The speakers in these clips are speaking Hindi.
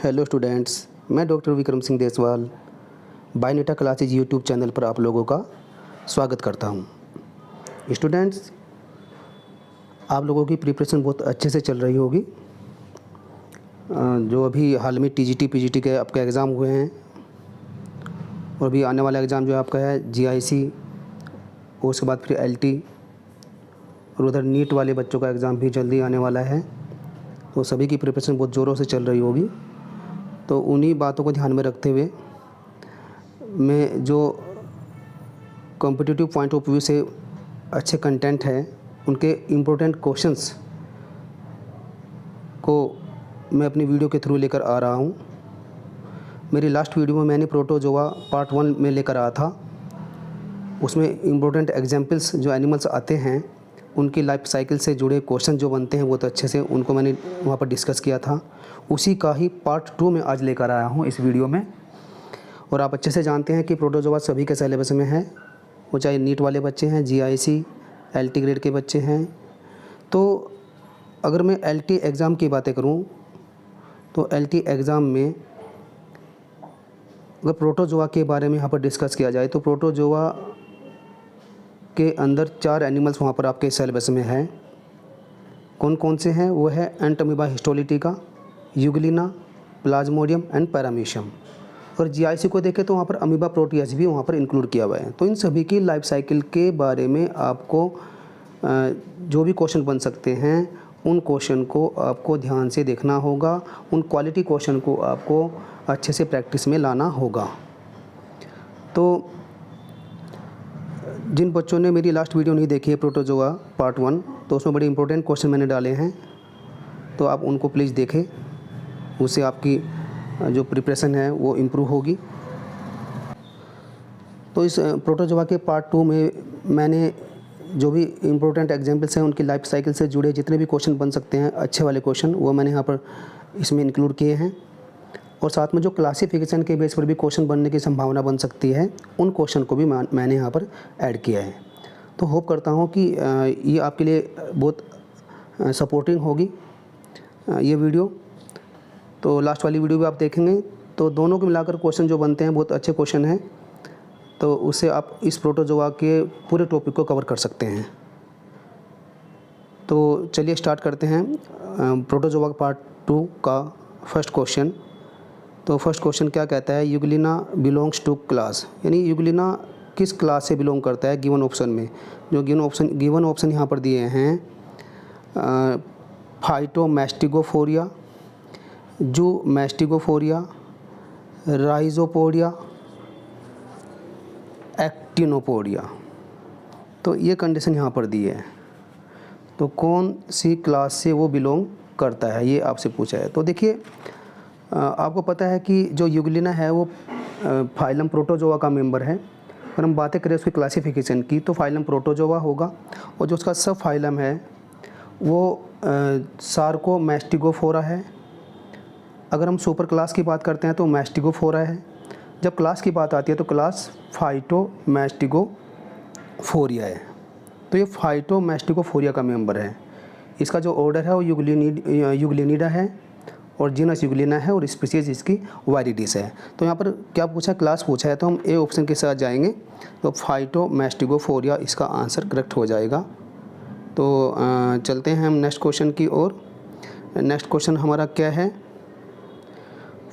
हेलो स्टूडेंट्स, मैं doctor Vikram Singh Deswal Bayonetta classes YouTube channel पर आप लोगों का स्वागत करता हूं। स्टूडेंट्स, आप लोगों की प्रिपरेशन बहुत अच्छे से चल रही होगी। जो अभी हाल में टीजीटी पीजीटी के आपके एग्ज़ाम हुए हैं और अभी आने वाला एग्ज़ाम जो आपका है जीआईसी और उसके बाद फिर एलटी और उधर नीट वाले बच्चों का एग्ज़ाम भी जल्दी आने वाला है। तो सभी की प्रिपरेशन बहुत ज़ोरों से चल रही होगी। तो उन्हीं बातों को ध्यान में रखते हुए मैं जो कॉम्पिटिटिव पॉइंट ऑफ व्यू से अच्छे कंटेंट है उनके इम्पोर्टेंट क्वेश्चंस को मैं अपनी वीडियो के थ्रू लेकर आ रहा हूँ। मेरी लास्ट वीडियो में मैंने प्रोटोजोआ पार्ट 1 में लेकर आया था। उसमें इम्पोर्टेंट एग्जांपल्स जो एनिमल्स आते हैं उनकी लाइफ साइकिल से जुड़े क्वेश्चन जो बनते हैं वो तो अच्छे से उनको मैंने वहाँ पर डिस्कस किया था। उसी का ही पार्ट 2 में आज लेकर आया हूँ इस वीडियो में। और आप अच्छे से जानते हैं कि प्रोटोजोआ सभी के सिलेबस में है, वो चाहे नीट वाले बच्चे हैं, जीआईसी एलटी ग्रेड के बच्चे हैं। तो अगर मैं एलटी एग्ज़ाम की बातें करूँ तो एलटी एग्ज़ाम में अगर प्रोटोजोआ के बारे में यहाँ पर डिस्कस किया जाए तो प्रोटोजोआ के अंदर 4 एनिमल्स वहाँ पर आपके सिलेबस में हैं। कौन कौन से हैं? वो है Entamoeba histolytica, Euglena, Plasmodium and paramecium. और जीआईसी को देखें तो वहाँ पर अमीबा प्रोटियस भी वहाँ पर इंक्लूड किया हुआ है। तो इन सभी की लाइफ साइकिल के बारे में आपको जो भी क्वेश्चन बन सकते हैं उन क्वेश्चन को आपको ध्यान से देखना होगा, उन क्वालिटी क्वेश्चन को आपको अच्छे से प्रैक्टिस में लाना होगा। तो जिन बच्चों ने मेरी लास्ट वीडियो नहीं देखी है प्रोटोजोआ पार्ट 1, तो उसमें बड़े इंपॉर्टेंट क्वेश्चन मैंने डाले हैं, तो आप उनको प्लीज़ देखें। उससे आपकी जो प्रिपरेशन है वो इम्प्रूव होगी। तो इस प्रोटोजोआ के पार्ट 2 में मैंने जो भी इम्पोर्टेंट एग्जांपल्स हैं उनकी लाइफ साइकिल से जुड़े जितने भी क्वेश्चन बन सकते हैं अच्छे वाले क्वेश्चन, वो मैंने यहाँ पर इसमें इंक्लूड किए हैं। और साथ में जो क्लासिफिकेशन के बेस पर भी क्वेश्चन बनने की संभावना बन सकती है उन क्वेश्चन को भी मैंने यहाँ पर ऐड किया है। तो होप करता हूँ कि ये आपके लिए बहुत सपोर्टिंग होगी ये वीडियो। तो लास्ट वाली वीडियो भी आप देखेंगे तो दोनों को मिलाकर क्वेश्चन जो बनते हैं बहुत अच्छे क्वेश्चन हैं, तो उससे आप इस प्रोटोजोआ के पूरे टॉपिक को कवर कर सकते हैं। तो चलिए स्टार्ट करते हैं प्रोटोजोआ पार्ट 2 का फर्स्ट क्वेश्चन। तो फर्स्ट क्वेश्चन क्या कहता है? यूग्लिना बिलोंग्स टू क्लास, यानी यूग्लिना किस क्लास से बिलोंग करता है? गिवन ऑप्शन में जो गिवन ऑप्शन यहाँ पर दिए हैं, फाइटोमैस्टिगोफोरिया, जूमैस्टिगोफोरिया, राइजोपोडिया, एक्टिनोपोडिया। तो ये कंडीशन यहाँ पर दी है। तो कौन सी क्लास से वो बिलोंग करता है ये आपसे पूछा है। तो देखिए, आपको पता है कि जो यूग्लिना है वो फाइलम प्रोटोजोआ का मेंबर है। अगर हम बातें करें उसकी क्लासिफिकेशन की तो फाइलम प्रोटोजोआ होगा, और जो उसका सब फाइलम है वो सार्कोमैस्टिगोफोरा है। अगर हम सुपर क्लास की बात करते हैं तो मैस्टिगोफोरा है। जब क्लास की बात आती है तो क्लास फाइटोमैस्टिगोफोरिया है। तो ये फाइटोमैस्टिगोफोरिया का मेंबर है। इसका जो ऑर्डर है वो यूग्लिनिडा है और जीनस यूग्लिना है और स्पीशीज़ इसकी वायरिडिस है। तो यहाँ पर क्या पूछा? क्लास पूछा है, तो हम ए ऑप्शन के साथ जाएंगे तो फाइटोमैस्टिगोफोरिया इसका आंसर करेक्ट हो जाएगा। तो चलते हैं हम नेक्स्ट क्वेश्चन की ओर। नेक्स्ट क्वेश्चन हमारा क्या है?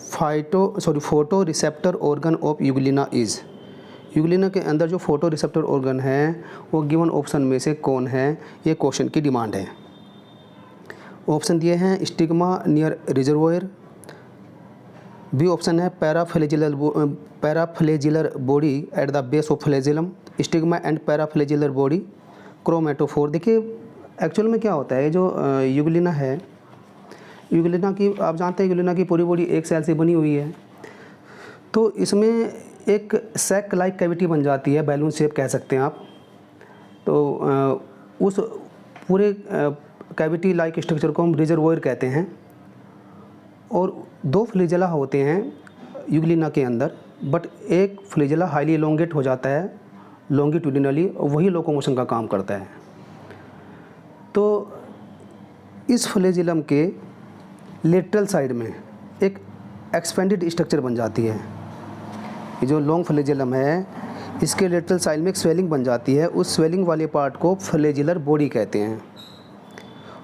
Photo receptor organ of Euglena is. Euglena के अंदर जो फोटो रिसेप्टर ऑर्गन है वो गिवन ऑप्शन में से कौन है? ये क्वेश्चन की डिमांड है। ऑप्शन दिए हैं stigma near reservoir, B option है paraflagellar body at the base of flagellum, stigma and paraflagellar body, chromatophore. देखिए एक्चुअल में क्या होता है, जो यूग्लिना है, यूग्लिना की आप जानते हैं यूग्लिना की पूरी बॉडी एक सेल से बनी हुई है। तो इसमें एक सैक लाइक कैविटी बन जाती है, बैलून शेप कह सकते हैं आप। तो उस पूरे कैविटी लाइक स्ट्रक्चर को हम रिजर्वोयर कहते हैं। और 2 फ्लैजेला होते हैं यूग्लिना के अंदर, बट एक फ्लैजेला हाईली एलोंगेट हो जाता है लॉन्गिट्यूडिनली, और वही लोकोमोशन का काम करता है। तो इस फ्लैजिलम के लेटरल साइड में एक एक्सपेंडेड स्ट्रक्चर बन जाती है। ये जो लॉन्ग फ्लैजेलम है इसके लेटरल साइड में एक स्वेलिंग बन जाती है, उस स्वेलिंग वाले पार्ट को फ्लैजिलर बॉडी कहते हैं।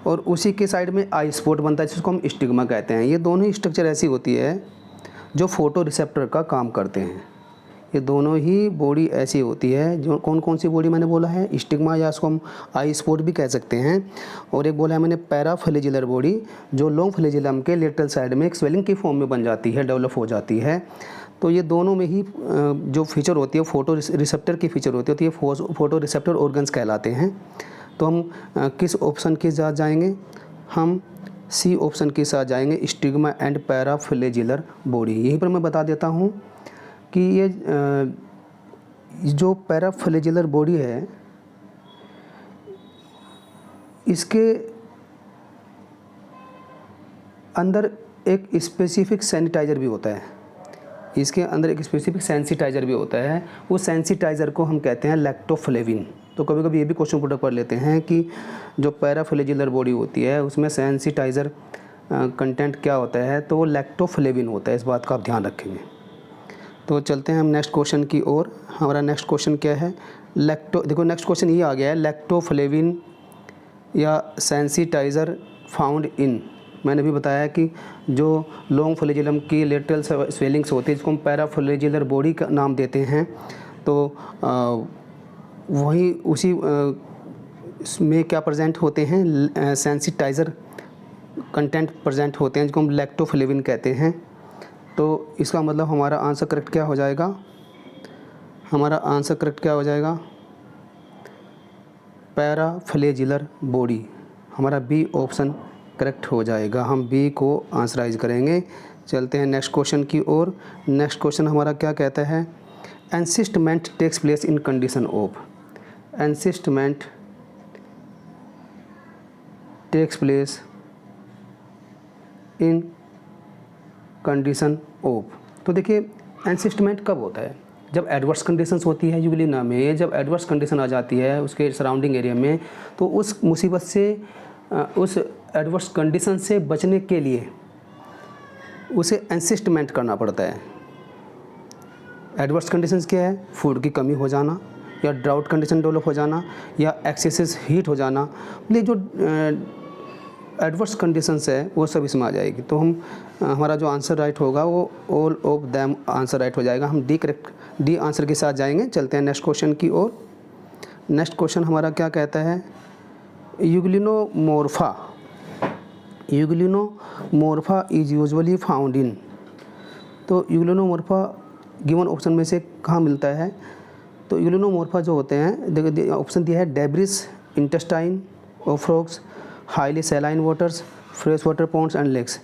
और उसी के साइड में आई स्पॉट बनता है जिसको हम स्टिग्मा कहते हैं। ये दोनों ही स्ट्रक्चर ऐसी होती है जो फोटो रिसेप्टर का काम करते हैं। ये दोनों ही बॉडी ऐसी होती है जो कौन कौन सी बॉडी मैंने बोला है, स्टिग्मा या इसको हम आई स्पॉट भी कह सकते हैं। और एक बोला है मैंने पैराफ्लैजिलर बॉडी जो लॉन्ग फ्लैजिलम के लेटरल साइड में एक स्वेलिंग की फॉर्म में बन जाती है, डेवलप हो जाती है। तो ये दोनों में ही जो फीचर होती है फोटो रिसेप्टर की फीचर होती है, तो ये फोटो रिसेप्टर ऑर्गन्स कहलाते हैं। तो हम किस ऑप्शन के साथ जाएंगे, हम सी ऑप्शन के साथ जाएंगे, स्टिग्मा एंड पैराफ्लैजिलर बॉडी। यहीं पर मैं बता देता हूँ कि ये जो पैराफ्लैजिलर बॉडी है इसके अंदर एक स्पेसिफिक सैनिटाइज़र भी होता है। इसके अंदर एक स्पेसिफिक सेंसिटाइज़र भी होता है। उस सेंसिटाइज़र को हम कहते हैं लैक्टोफ्लेविन। तो कभी कभी ये भी क्वेश्चन पुट कर लेते हैं कि जो पैराफ्लैजिलर बॉडी होती है उसमें सेंसिटाइज़र कंटेंट क्या होता है, तो वो लैक्टोफ्लेविन होता है। इस बात का आप ध्यान रखेंगे। तो चलते हैं हम नेक्स्ट क्वेश्चन की ओर। हमारा नेक्स्ट क्वेश्चन क्या है, देखो नेक्स्ट क्वेश्चन ये आ गया है, लैक्टोफ्लेविन या सेंसिटाइज़र फाउंड इन। मैंने भी बताया कि जो लॉन्ग फ्लैजिलम की लेटरल स्वेलिंग्स होती है जिसको हम पैराफ्लैजिलर बॉडी का नाम देते हैं, तो वही उसी में क्या प्रेजेंट होते हैं, सेंसिटाइज़र कंटेंट प्रेजेंट होते हैं जिसको हम लैक्टोफ्लेविन कहते हैं। तो इसका मतलब हमारा आंसर करेक्ट क्या हो जाएगा, हमारा आंसर करेक्ट क्या हो जाएगा, पैराफ्लैजिलर बॉडी। हमारा बी ऑप्शन करेक्ट हो जाएगा। हम बी को आंसराइज करेंगे। चलते हैं नेक्स्ट क्वेश्चन की ओर। नेक्स्ट क्वेश्चन हमारा क्या कहता है, encystment takes place in condition of. Encystment takes place in condition of. तो देखिए एनसिस्टमेंट कब होता है, जब एडवर्स कंडीशंस होती है यूग्लिना में। जब एडवर्स कंडीशन आ जाती है उसके सराउंडिंग एरिया में, तो उस मुसीबत से, उस एडवर्स कंडीशन से बचने के लिए उसे एनसिस्टमेंट करना पड़ता है। एडवर्स कंडीशंस क्या है, फूड की कमी हो जाना, या ड्राउट कंडीशन डेवलप हो जाना, या एक्सेसिव हीट हो जाना। ये जो एडवर्स कंडीशंस है वो सब इसमें आ जाएगी। तो हम हमारा जो आंसर राइट होगा वो all of them answer right हो जाएगा। हम डी आंसर के साथ जाएंगे। चलते हैं नेक्स्ट क्वेश्चन की ओर। नेक्स्ट क्वेश्चन हमारा क्या कहता है, यूग्लिनोमोर्फा। यूग्लिनोमोर्फा इज यूजुअली फाउंड इन। तो यूग्लिनोमोर्फा गिवन ऑप्शन में से कहाँ मिलता है, तो यूग्लिनोमोर्फा जो होते हैं, देखो ऑप्शन दिया है debris, intestine of frogs, highly saline waters, fresh water ponds and lakes.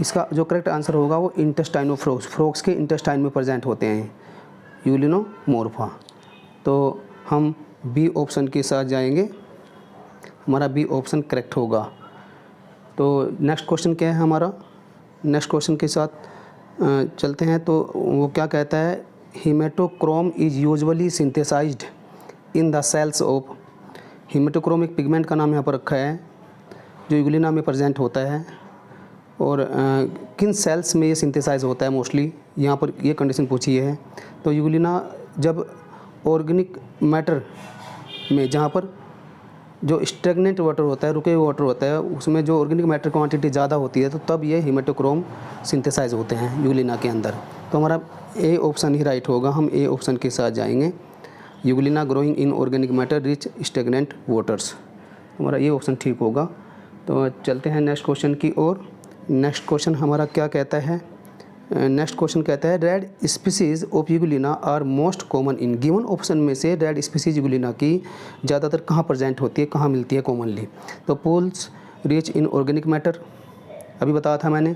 इसका जो करेक्ट आंसर होगा वो इंटेस्टाइन ऑफ फ्रॉग्स, फ्रॉग्स के इंटेस्टाइन में प्रेजेंट होते हैं यूग्लिनोमोर्फा। तो हम बी ऑप्शन के साथ जाएंगे, हमारा बी ऑप्शन करेक्ट होगा। तो नेक्स्ट क्वेश्चन क्या है हमारा, नेक्स्ट क्वेश्चन के साथ चलते हैं। तो वो क्या कहता है, haematochrome is usually synthesised in the cells of. Haematochrome एक पिगमेंट का नाम यहाँ पर रखा है जो यूग्लिना में प्रेजेंट होता है, और किन सेल्स में ये सिंथेसाइज होता है मोस्टली, यहाँ पर ये कंडीशन पूछी है। तो यूग्लिना जब ऑर्गेनिक मैटर में, जहाँ पर जो स्टेगनेंट वाटर होता है, रुके हुए वाटर होता है, उसमें जो ऑर्गेनिक मैटर क्वांटिटी ज़्यादा होती है, तो तब ये हेमेटोक्रोम सिंथेसाइज होते हैं यूग्लिना के अंदर। तो हमारा ए ऑप्शन ही राइट होगा। हम ए ऑप्शन के साथ जाएंगे, Euglena growing in organic matter rich stagnant waters. हमारा ये ऑप्शन ठीक होगा। तो चलते हैं नेक्स्ट क्वेश्चन की ओर। नेक्स्ट क्वेश्चन हमारा क्या कहता है, नेक्स्ट क्वेश्चन कहता है red species of euglena are most common in. Given option में से रेड स्पीसीज यूग्लिना की ज़्यादातर कहाँ प्रेजेंट होती है, कहाँ मिलती है कॉमनली। तो pools rich in organic matter, अभी बताया था मैंने,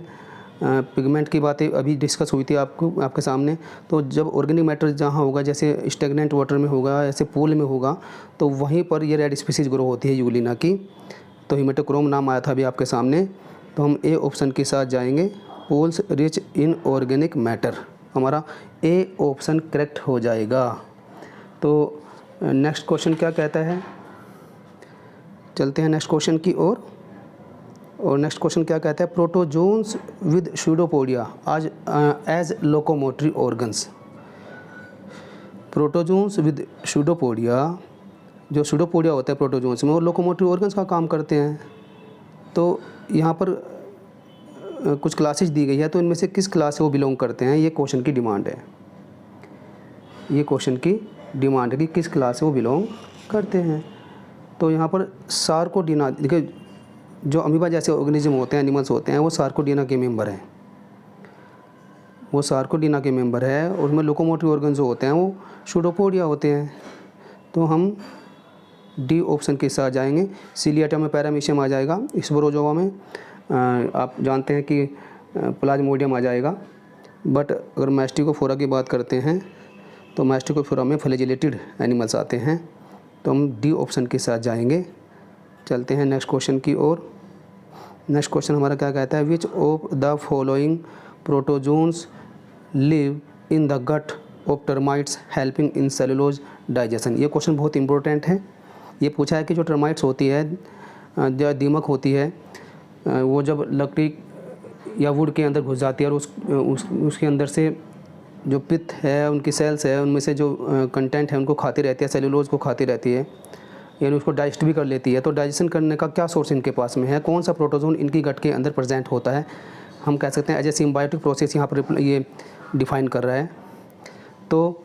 पिगमेंट की बातें अभी डिस्कस हुई थी आपके सामने। तो जब ऑर्गेनिक मैटर जहाँ होगा, जैसे स्टेगनेंट वाटर में होगा, ऐसे पूल में होगा, तो वहीं पर ये रेड स्पीसीज ग्रो होती है यूग्लिना की। तो हेमेटोक्रोम नाम आया था अभी आपके सामने। तो हम ए ऑप्शन के साथ जाएंगे, pools rich in organic matter. हमारा ए ऑप्शन करेक्ट हो जाएगा। तो नेक्स्ट क्वेश्चन क्या कहता है, चलते हैं नेक्स्ट क्वेश्चन की ओर। और नेक्स्ट क्वेश्चन क्या कहता है, प्रोटोजोन्स विद स्यूडोपोडिया आज as locomotory organs. Protozoans with pseudopodia, जो स्यूडोपोडिया होता है प्रोटोजोन्स में, वो लोकोमोटरी ऑर्गन्स का काम करते हैं। तो यहाँ पर कुछ क्लासेस दी गई है, तो इनमें से किस क्लास से वो बिलोंग करते हैं, ये क्वेश्चन की डिमांड है। ये क्वेश्चन की डिमांड है कि किस क्लास से वो बिलोंग करते हैं। तो यहाँ पर सार्कोडीना, देखिए जो अमीबा जैसे ऑर्गेनिज्म होते हैं, एनिमल्स होते हैं, वो सार्कोडीना के मेंबर हैं। वो सार्कोडीना के मेंबर है और उसमें लोकोमोटरी ऑर्गन जो होते हैं वो स्यूडोपोडिया होते हैं। तो हम डी ऑप्शन के साथ जाएंगे। सीलिएटा में पैरामीशियम आ जाएगा, स्पोरोजोआ में आप जानते हैं कि प्लाज्मोडियम आ जाएगा। बट अगर मैस्टिकोफोरा की बात करते हैं तो मैस्टिकोफोरा में फ्लैजिलेटेड एनिमल्स आते हैं। तो हम डी ऑप्शन के साथ जाएंगे। चलते हैं नेक्स्ट क्वेश्चन की ओर। नेक्स्ट क्वेश्चन हमारा क्या कहता है, which of the following protozoans live in the gut of termites helping in cellulose digestion. ये क्वेश्चन बहुत इंपॉर्टेंट है। ये पूछा है कि जो टर्माइट्स होती है, जो दीमक होती है, वो जब लकड़ी या वुड के अंदर घुस जाती है और उसके अंदर से जो पित्त है, उनकी सेल्स है, उनमें से जो कंटेंट है उनको खाती रहती है, सेलुलोज को खाती रहती है, यानी उसको डाइजेस्ट भी कर लेती है। तो डाइजेशन करने का क्या सोर्स इनके पास में है, कौन सा प्रोटोजोन इनकी गट के अंदर प्रेजेंट होता है, हम कह सकते हैं एज ए सिम्बायोटिक प्रोसेस यहाँ पर ये डिफाइन कर रहा है। तो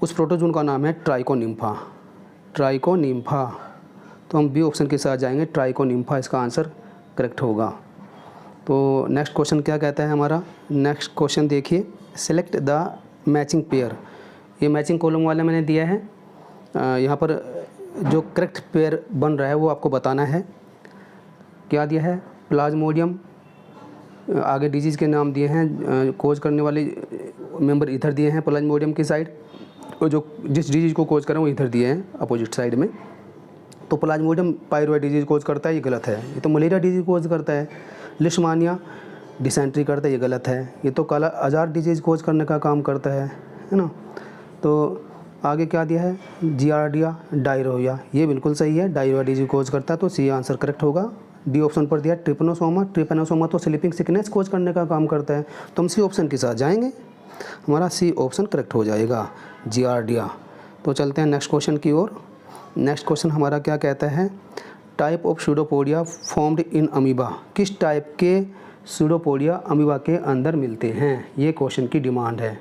उस प्रोटोजोन का नाम है ट्राइकोनिम्फा। ट्राइकोनिम्फा, तो हम बी ऑप्शन के साथ जाएंगे, ट्राइकोनिम्फा इसका आंसर करेक्ट होगा। तो नेक्स्ट क्वेश्चन क्या कहता है हमारा, नेक्स्ट क्वेश्चन देखिए, सेलेक्ट द मैचिंग पेयर। ये मैचिंग कॉलम वाला मैंने दिया है, यहाँ पर जो करेक्ट पेयर बन रहा है वो आपको बताना है। क्या दिया है, प्लाज्मोडियम, आगे डिजीज़ के नाम दिए हैं, कोज करने वाले मेंबर इधर दिए हैं प्लाज्मोडियम की साइड, और जो जिस डिजीज़ को कोज करें वो इधर दिए हैं अपोजिट साइड में। तो प्लाज्मोडियम पायरोइड डिजीज़ कोज करता है, ये गलत है। ये तो मलेरिया डिजीज़ कोज करता है। लिशमानिया डिसेंट्री करता है, ये गलत है। ये तो काला आजार डिजीज़ कोज करने का काम करता है ना। तो आगे क्या दिया है, जियार्डिया डायरिया, ये बिल्कुल सही है, डायरिया डिजीज़ कोज करता है, तो सी आंसर करेक्ट होगा। डी ऑप्शन पर दिया ट्रिपनोसोमा। ट्रिपनोसोमा तो स्लीपिंग सिकनेस कोज करने का काम करता है, तो हम सी ऑप्शन के साथ जाएंगे, हमारा सी ऑप्शन करेक्ट हो जाएगा, जियार्डिया। तो चलते हैं नेक्स्ट क्वेश्चन की ओर। नेक्स्ट क्वेश्चन हमारा क्या कहता है, type of pseudopodia formed in amoeba. किस टाइप के स्यूडोपोडिया अमीबा के अंदर मिलते हैं, ये क्वेश्चन की डिमांड है।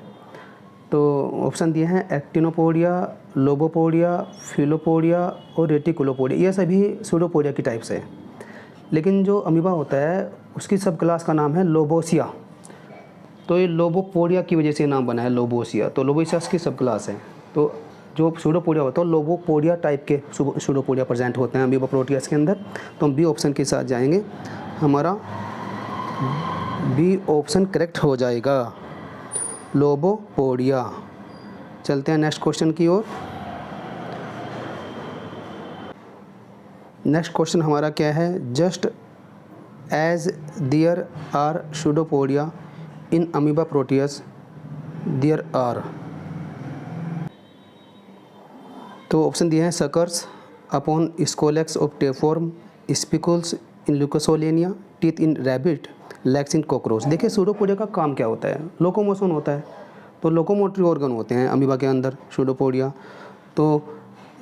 तो ऑप्शन दिए हैं एक्टिनोपोडिया, लोबोपोडिया, फिलोपोडिया और रेटिकुलोपोडिया। ये सभी स्यूडोपोडिया की टाइप्स है, लेकिन जो अमीबा होता है उसकी सब क्लास का नाम है लोबोसिया। तो ये लोबोपोडिया की वजह से नाम बना है लोबोसिया, तो लोबोसिया की सब क्लास है। तो जो स्यूडोपोडिया होता है लोबोपोडिया टाइप के स्यूडोपोडिया प्रेजेंट होते हैं अमीबा प्रोटियस के अंदर। तो हम बी ऑप्शन के साथ जाएंगे, हमारा बी ऑप्शन करेक्ट हो जाएगा, लोबोपोडिया। चलते हैं नेक्स्ट क्वेश्चन की ओर। नेक्स्ट क्वेश्चन हमारा क्या है, just as there are pseudopodia in amoeba proteus there are. तो ऑप्शन दिए हैं suckers upon scolex of tapeworm, spicules in Leucosolenia, teeth in rabbit, legs in cockroach. देखिए स्यूडोपोडिया का काम क्या होता है, लोकोमोशन होता है। तो लोकोमोटरी ऑर्गन होते हैं अमीबा के अंदर स्यूडोपोडिया। तो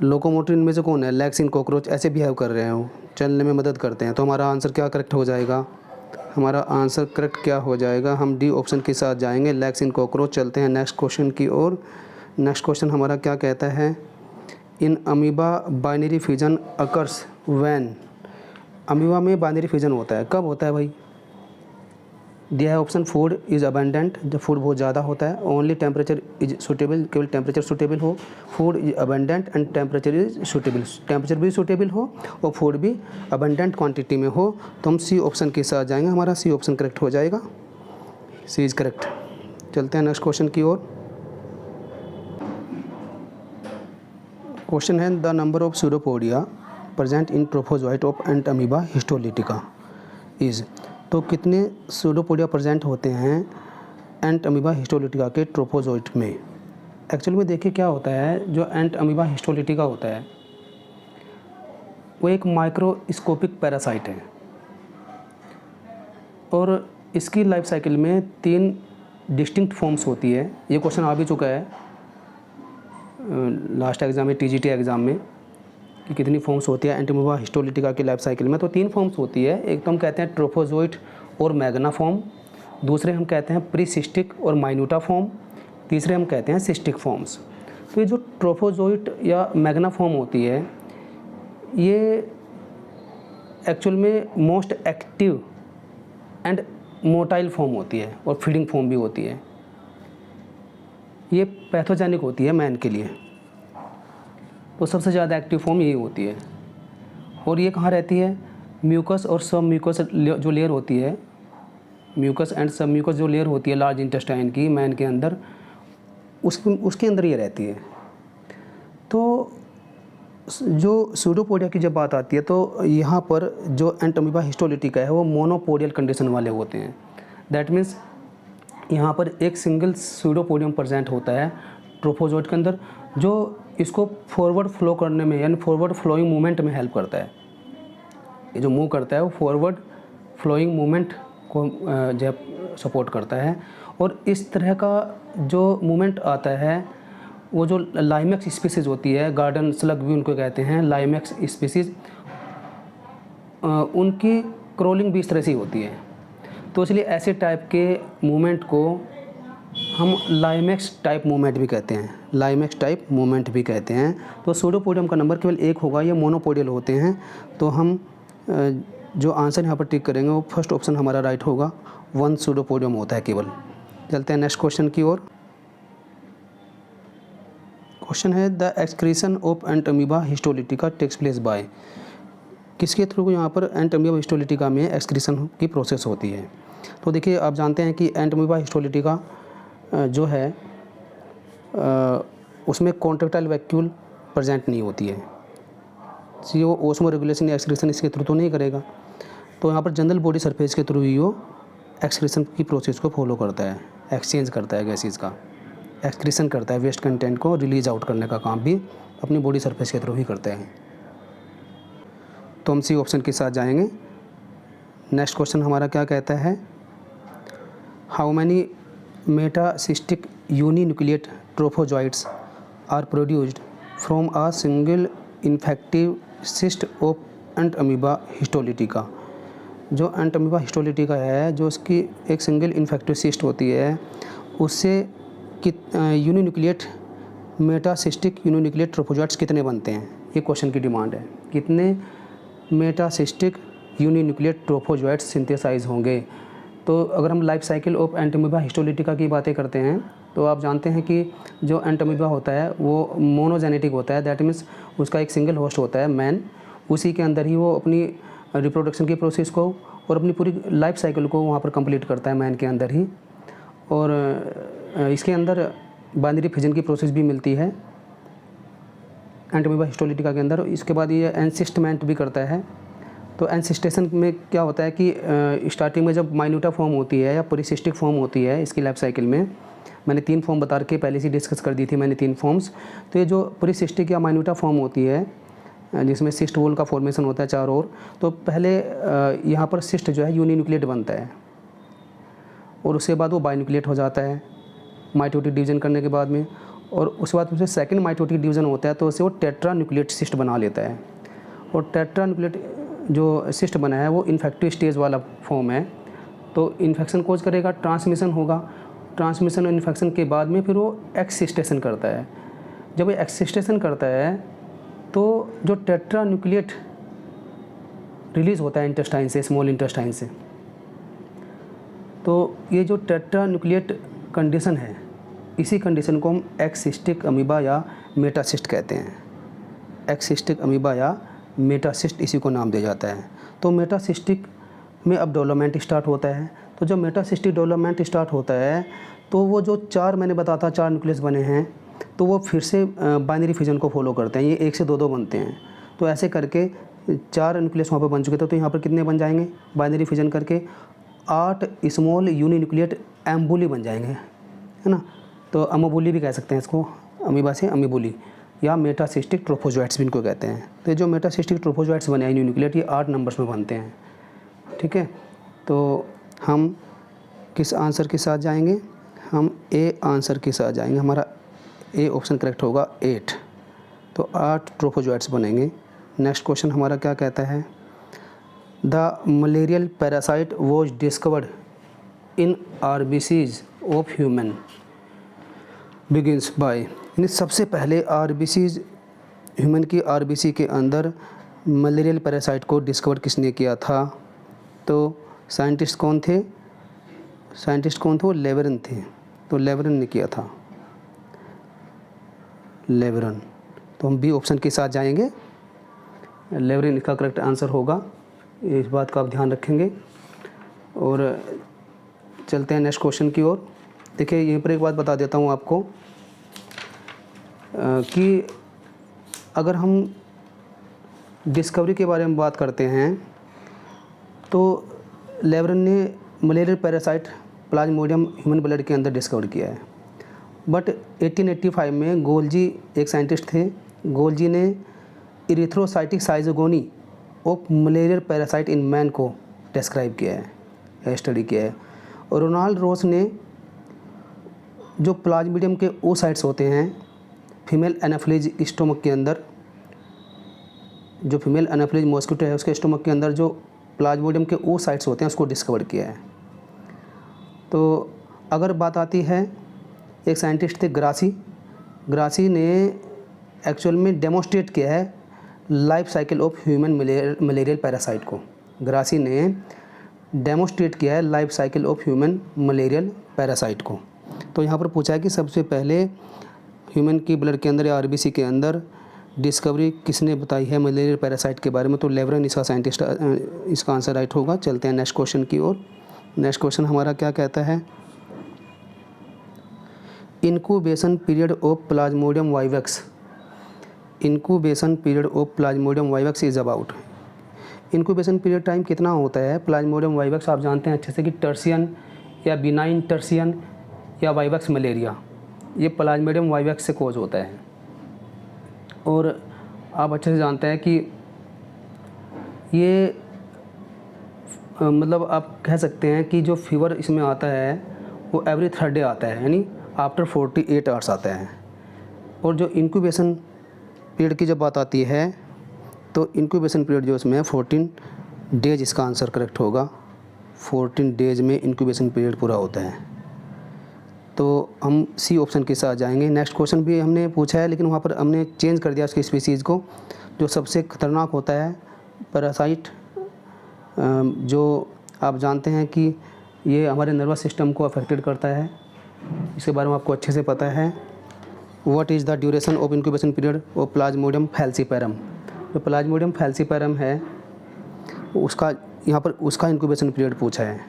लोकोमोटरी इनमें से कौन है, लेग्स इन कॉकरोच, ऐसे बिहेव कर रहे हैं, वो चलने में मदद करते हैं। तो हमारा आंसर क्या करेक्ट हो जाएगा, हमारा आंसर करेक्ट क्या हो जाएगा, हम डी ऑप्शन के साथ जाएंगे, लेग्स इन कॉकरोच। चलते हैं नेक्स्ट क्वेश्चन की ओर। नेक्स्ट क्वेश्चन हमारा क्या कहता है, in amoeba binary fission occurs when. Amoeba में बाइनरी फ्यूजन होता है, कब होता है भाई, दिया है ऑप्शन फूड इज़ अबेंडेंट, जब फूड बहुत ज़्यादा होता है, ओनली टेम्परेचर इज सूटेबल, केवल टेम्परेचर सूटेबल हो, food is abundant and temperature is suitable, temperature भी सूटेबल हो और फूड भी अबेंडेंट क्वांटिटी में हो। तो हम सी ऑप्शन के साथ जाएंगे, हमारा सी ऑप्शन करेक्ट हो जाएगा, सी इज़ करेक्ट। चलते हैं नेक्स्ट क्वेश्चन की ओर। क्वेश्चन है the number of pseudopodia present in trophozoite of ant amoeba histolytica is. तो कितने स्यूडोपोडिया प्रेजेंट होते हैं एंट अमीबा हिस्टोलिटिका के ट्रोफोजोइट में। एक्चुअली में देखिए क्या होता है, जो एंट अमीबा हिस्टोलिटिका होता है वो एक माइक्रोस्कोपिक पैरासाइट है। और इसकी लाइफ साइकिल में 3 डिस्टिंक्ट फॉर्म्स होती है। ये क्वेश्चन आ भी चुका है लास्ट एग्ज़ाम में, टीजीटी एग्ज़ाम में, कि कितनी फॉर्म्स होती है एंटीमोबा हिस्टोलिटिका की लाइफ साइकिल में। तो 3 फॉर्म्स होती है। एक तो हम कहते हैं ट्रोफोजोइट और मैग्ना फॉर्म, दूसरे हम कहते हैं प्रीसिस्टिक और माइन्यूटा फॉर्म, तीसरे हम कहते हैं सिस्टिक फॉर्म्स। तो ये जो ट्रोफोजोइट या मैग्ना फॉर्म होती है, ये एक्चुअल में most active and motile form होती है और फीडिंग फॉर्म भी होती है। ये पैथोजेनिक होती है मैन के लिए, तो सबसे ज़्यादा एक्टिव फॉर्म यही होती है। और ये कहाँ रहती है? म्यूकस और सब म्यूकस जो लेयर होती है, म्यूकस एंड सब म्यूकस जो लेयर होती है लार्ज इंटेस्टाइन की मैन के अंदर, उसके अंदर ये रहती है। तो जो सूडोपोडिया की जब बात आती है तो यहाँ पर जो एंटीमोबा हिस्टोलिटिका है वो मोनोपोडियल कंडीशन वाले होते हैं। दैट मीन्स यहाँ पर एक सिंगल सूडोपोडियम प्रेजेंट होता है ट्रोफोजोइट के अंदर, जो इसको फॉरवर्ड फ्लो करने में यानी फॉरवर्ड फ्लोइंग मूवमेंट में हेल्प करता है। ये जो मूव करता है वो फॉरवर्ड फ्लोइंग मूवमेंट को जब सपोर्ट करता है। और इस तरह का जो मूवमेंट आता है वो जो लाइमेक्स स्पीसीज़ होती है, गार्डन स्लग भी उनको कहते हैं, लाइमेक्स स्पीसीज़, उनकी क्रोलिंग भी इस तरह से होती है। तो इसलिए ऐसे टाइप के मूवमेंट को हम लाइमेक्स टाइप मूवमेंट भी कहते हैं, लाइमेक्स टाइप मूवमेंट भी कहते हैं। तो सूडोपोडियम का नंबर केवल 1 होगा, ये मोनोपोडियल होते हैं। तो हम जो आंसर यहाँ पर टिक करेंगे वो फर्स्ट ऑप्शन हमारा राइट होगा, 1 सूडोपोडियम होता है केवल। चलते हैं नेक्स्ट क्वेश्चन की ओर। क्वेश्चन है the excretion of Entamoeba histolytica takes place by, किसके थ्रू यहाँ पर एंटीमोबा हिस्टोलिटिका में एक्सक्रीशन की प्रोसेस होती है। तो देखिए, आप जानते हैं कि एंटीमोबा हिस्टोलिटिका जो है उसमें कॉन्ट्रैक्टाइल वैक्यूल प्रेजेंट नहीं होती है, सी वो ओस्मो रेगुलेशन या एक्सक्रीशन इसके थ्रू तो नहीं करेगा। तो यहाँ पर जनरल बॉडी सरफेस के थ्रू ही वो एक्सक्रीशन की प्रोसेस को फॉलो करता है, एक्सचेंज करता है गैसेज का, एक्सक्रीशन करता है, वेस्ट कंटेंट को रिलीज आउट करने का काम भी अपनी बॉडी सरफेस के थ्रू ही करते हैं। तो हम सी ऑप्शन के साथ जाएंगे। नेक्स्ट क्वेश्चन हमारा क्या कहता है, how many metacystic uninucleate trophozoites are produced from a single infective cyst of Entamoeba histolytica. जो एंटीमोबा हिस्टोलिटिका है, जो उसकी एक सिंगल इन्फेक्टिव सिस्ट होती है, उससे यूनिन्यूक्लिएट मेटासिस्टिक यूनिन्यूक्लिएट ट्रोफोजोइट्स कितने बनते हैं, ये क्वेश्चन की डिमांड है। कितने मेटासिस्टिक यूनिन्यूक्लिएट ट्रोफोजोइट्स सिंथेसाइज होंगे। तो अगर हम life cycle of Entamoeba histolytica की बातें करते हैं तो आप जानते हैं कि जो एंटीमोबा होता है वो मोनोजेनेटिक होता है। दैट मीन्स उसका एक सिंगल होस्ट होता है मैन, उसी के अंदर ही वो अपनी रिप्रोडक्शन की प्रोसेस को और अपनी पूरी लाइफ साइकिल को वहाँ पर कंप्लीट करता है मैन के अंदर ही। और इसके अंदर बाइनरी फिजन की प्रोसेस भी मिलती है एंटीमोबा हिस्टोलिटिका के अंदर। इसके बाद ये एनसिस्टमेंट भी करता है। तो एनसिस्टेशन में क्या होता है कि स्टार्टिंग में जब माइन्यूटा फॉर्म होती है या पॉलीसिस्टिक फॉर्म होती है इसकी लाइफ साइकिल में, मैंने 3 फॉर्म बता के पहले से डिस्कस कर दी थी मैंने 3 फॉर्म्स। तो ये जो पॉलीसिस्टिक या माइन्यूटा फॉर्म होती है जिसमें सिस्ट वॉल का फॉर्मेशन होता है चारों ओर, तो पहले यहाँ पर सिस्ट जो है यूनिन्यूक्लिएट बनता है और उसके बाद वो बाइन्यूक्लिएट हो जाता है माइटोटिक डिवीजन करने के बाद में, और उसके बाद उसे सेकंड माइटोटिक डिवीजन होता है तो उसे वो टेट्रा न्यूक्लिएट सिस्ट बना लेता है। और टेट्रा न्यूक्लिएट जो सिस्ट बना है वो इन्फेक्टिव स्टेज वाला फॉर्म है। तो इन्फेक्शन कोज करेगा, ट्रांसमिशन होगा, ट्रांसमिशन और इन्फेक्शन के बाद में फिर वो एक्सिस्टेशन करता है। जब वो एक्सिस्टेशन करता है तो जो टेट्रा न्यूक्लिएट रिलीज़ होता है इंटेस्टाइन से, स्मॉल इंटेस्टाइन से, तो ये जो टेट्रा न्यूक्लिएट कंडीशन है, इसी कंडीशन को हम एक्सिस्टिक अमीबा या मेटासिस्ट कहते हैं। एक्सिस्टिक अमीबा या मेटासिस्ट इसी को नाम दिया जाता है। तो मेटासिस्टिक में अब डेवलपमेंट स्टार्ट होता है। तो जब मेटासिस्टिक डेवलपमेंट स्टार्ट होता है तो वो जो 4 मैंने बताता 4 न्यूक्लियस बने हैं तो वो फिर से बाइनरी फिजन को फॉलो करते हैं। ये 1 से 2 बनते हैं। तो ऐसे करके 4 न्यूक्लियस वहाँ पर बन चुके थे। तो यहाँ पर कितने बन जाएंगे बाइनरी फिजन करके? 8 स्मॉल यूनिन्यूक्लिएट एम्बुली बन जाएंगे, है ना। तो अमोबुली भी कह सकते हैं इसको, अमीबा से अमीबुली, या मेटासिस्टिक ट्रोफोजोइट्स भी इनको कहते हैं। तो जो मेटासिस्टिक ट्रोफोजोइट्स बने हैं यूनिन्यूक्लिएट, ये 8 नंबर्स में बनते हैं, ठीक है। तो हम किस आंसर के साथ जाएंगे? हम ए आंसर के साथ जाएंगे। हमारा ए ऑप्शन करेक्ट होगा 8। तो 8 ट्रोफोजोइट्स बनेंगे। नेक्स्ट क्वेश्चन हमारा क्या कहता है? The malarial parasite was discovered in RBCs of human begins bye. यानी सबसे पहले आरबीसीज, ह्यूमन की आरबीसी के अंदर मलेरियल पैरासाइट को डिस्कवर किसने किया था? तो साइंटिस्ट कौन थे? वो लेवरन थे। तो लेवरन ने किया था, लेवरन। तो हम बी ऑप्शन के साथ जाएंगे, लेवरन इसका करेक्ट आंसर होगा। इस बात का आप ध्यान रखेंगे। और चलते हैं नेक्स्ट क्वेश्चन की ओर। देखिए यहीं पर एक बात बता देता हूँ आपको कि अगर हम डिस्कवरी के बारे में बात करते हैं तो लेवरन ने malarial parasite Plasmodium human blood के अंदर डिस्कवर किया है। बट 1885 में गोल्जी एक साइंटिस्ट थे। गोल्जी ने erythrocytic साइजोगोनी of malarial parasite in man को डिस्क्राइब किया है, स्टडी किया है। और रोनाल्ड रोस ने जो प्लाज्मोडियम के ओसाइट्स होते हैं फीमेल एनाफिलीज स्टोमक के अंदर, जो फीमेल एनाफिलीज मॉस्किटो है उसके स्टोमक के अंदर जो प्लाज्मोडियम के ओसाइट्स होते हैं उसको डिस्कवर किया है। तो अगर बात आती है, एक साइंटिस्ट थे ग्रासी ने एक्चुअल में डेमोस्ट्रेट किया है life cycle of human malarial parasite को। ग्रासी ने डेमोस्ट्रेट किया है life cycle of human malarial parasite को। तो यहाँ पर पूछा है कि सबसे पहले ह्यूमन की ब्लड के अंदर या आरबीसी के अंदर डिस्कवरी किसने बताई है मलेरियल पैरासाइट के बारे में? तो लेवरन इसका साइंटिस्ट, इसका आंसर राइट होगा। चलते हैं नेक्स्ट क्वेश्चन की ओर। नेक्स्ट क्वेश्चन हमारा क्या कहता है? Incubation period of Plasmodium vivax. Incubation period of Plasmodium vivax is about. Incubation period time कितना होता है प्लाज्मोडियम वाइवेक्स? आप जानते हैं अच्छे से कि टर्सियन या बिनाइन टर्सियन या वाइवेक्स मलेरिया, ये प्लाज्मोडियम वाइवेक्स से कोज होता है। और आप अच्छे से जानते हैं कि ये मतलब आप कह सकते हैं कि जो फीवर इसमें आता है वो एवरी थर्ड डे आता है, यानी आफ्टर 48 आवर्स आता है। और जो इंक्यूबेशन पीरियड की जब बात आती है तो इंक्यूबेशन पीरियड जो इसमें है 14 डेज, इसका आंसर करेक्ट होगा। 14 डेज में इंक्यूबेशन पीरियड पूरा होता है। तो हम सी ऑप्शन के साथ जाएंगे। नेक्स्ट क्वेश्चन भी हमने पूछा है लेकिन वहाँ पर हमने चेंज कर दिया उसकी स्पीसीज़ को। जो सबसे खतरनाक होता है पैरासाइट, जो आप जानते हैं कि ये हमारे नर्वस सिस्टम को अफेक्टेड करता है, इसके बारे में आपको अच्छे से पता है। What is the duration of incubation period of Plasmodium falciparum. जो प्लाज्मोडियम फैल्सीपैरम है उसका यहाँ पर उसका इंक्यूबेशन पीरियड पूछा है।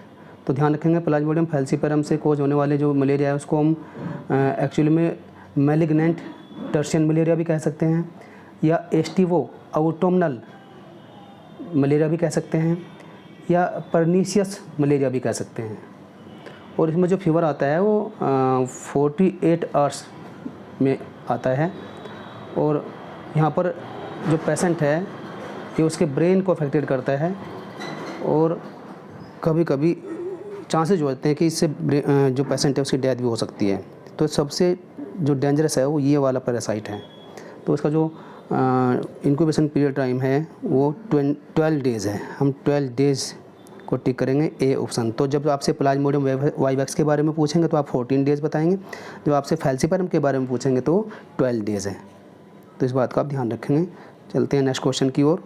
तो ध्यान रखेंगे प्लाज्मोडियम फैल्सीपैरम से कोज होने वाले जो मलेरिया है उसको हम एक्चुअली में मैलिग्नेंट टर्शियन मलेरिया भी कह सकते हैं या एस्टिवो ऑटोमनल मलेरिया भी कह सकते हैं या परनीशियस मलेरिया भी कह सकते हैं। और इसमें जो फीवर आता है वो 48 आवर्स में आता है। और यहाँ पर जो पेशेंट है ये उसके ब्रेन को अफेक्टेड करता है और कभी कभी चांसेस होते हैं कि इससे जो पेशेंट है उसकी डेथ भी हो सकती है। तो सबसे जो डेंजरस है वो ये वाला पैरासाइट है। तो इसका जो इंक्यूबेशन पीरियड टाइम है वो 12 डेज़ है। हम 12 डेज़ को टिक करेंगे ए ऑप्शन। तो जब आपसे प्लाज्मोडियम वाइवेक्स के बारे में पूछेंगे तो आप 14 डेज़ बताएंगे, जब आपसे फैल्सीपैरम के बारे में पूछेंगे तो 12 डेज़ है। तो इस बात का आप ध्यान रखेंगे। चलते हैं नेक्स्ट क्वेश्चन की ओर।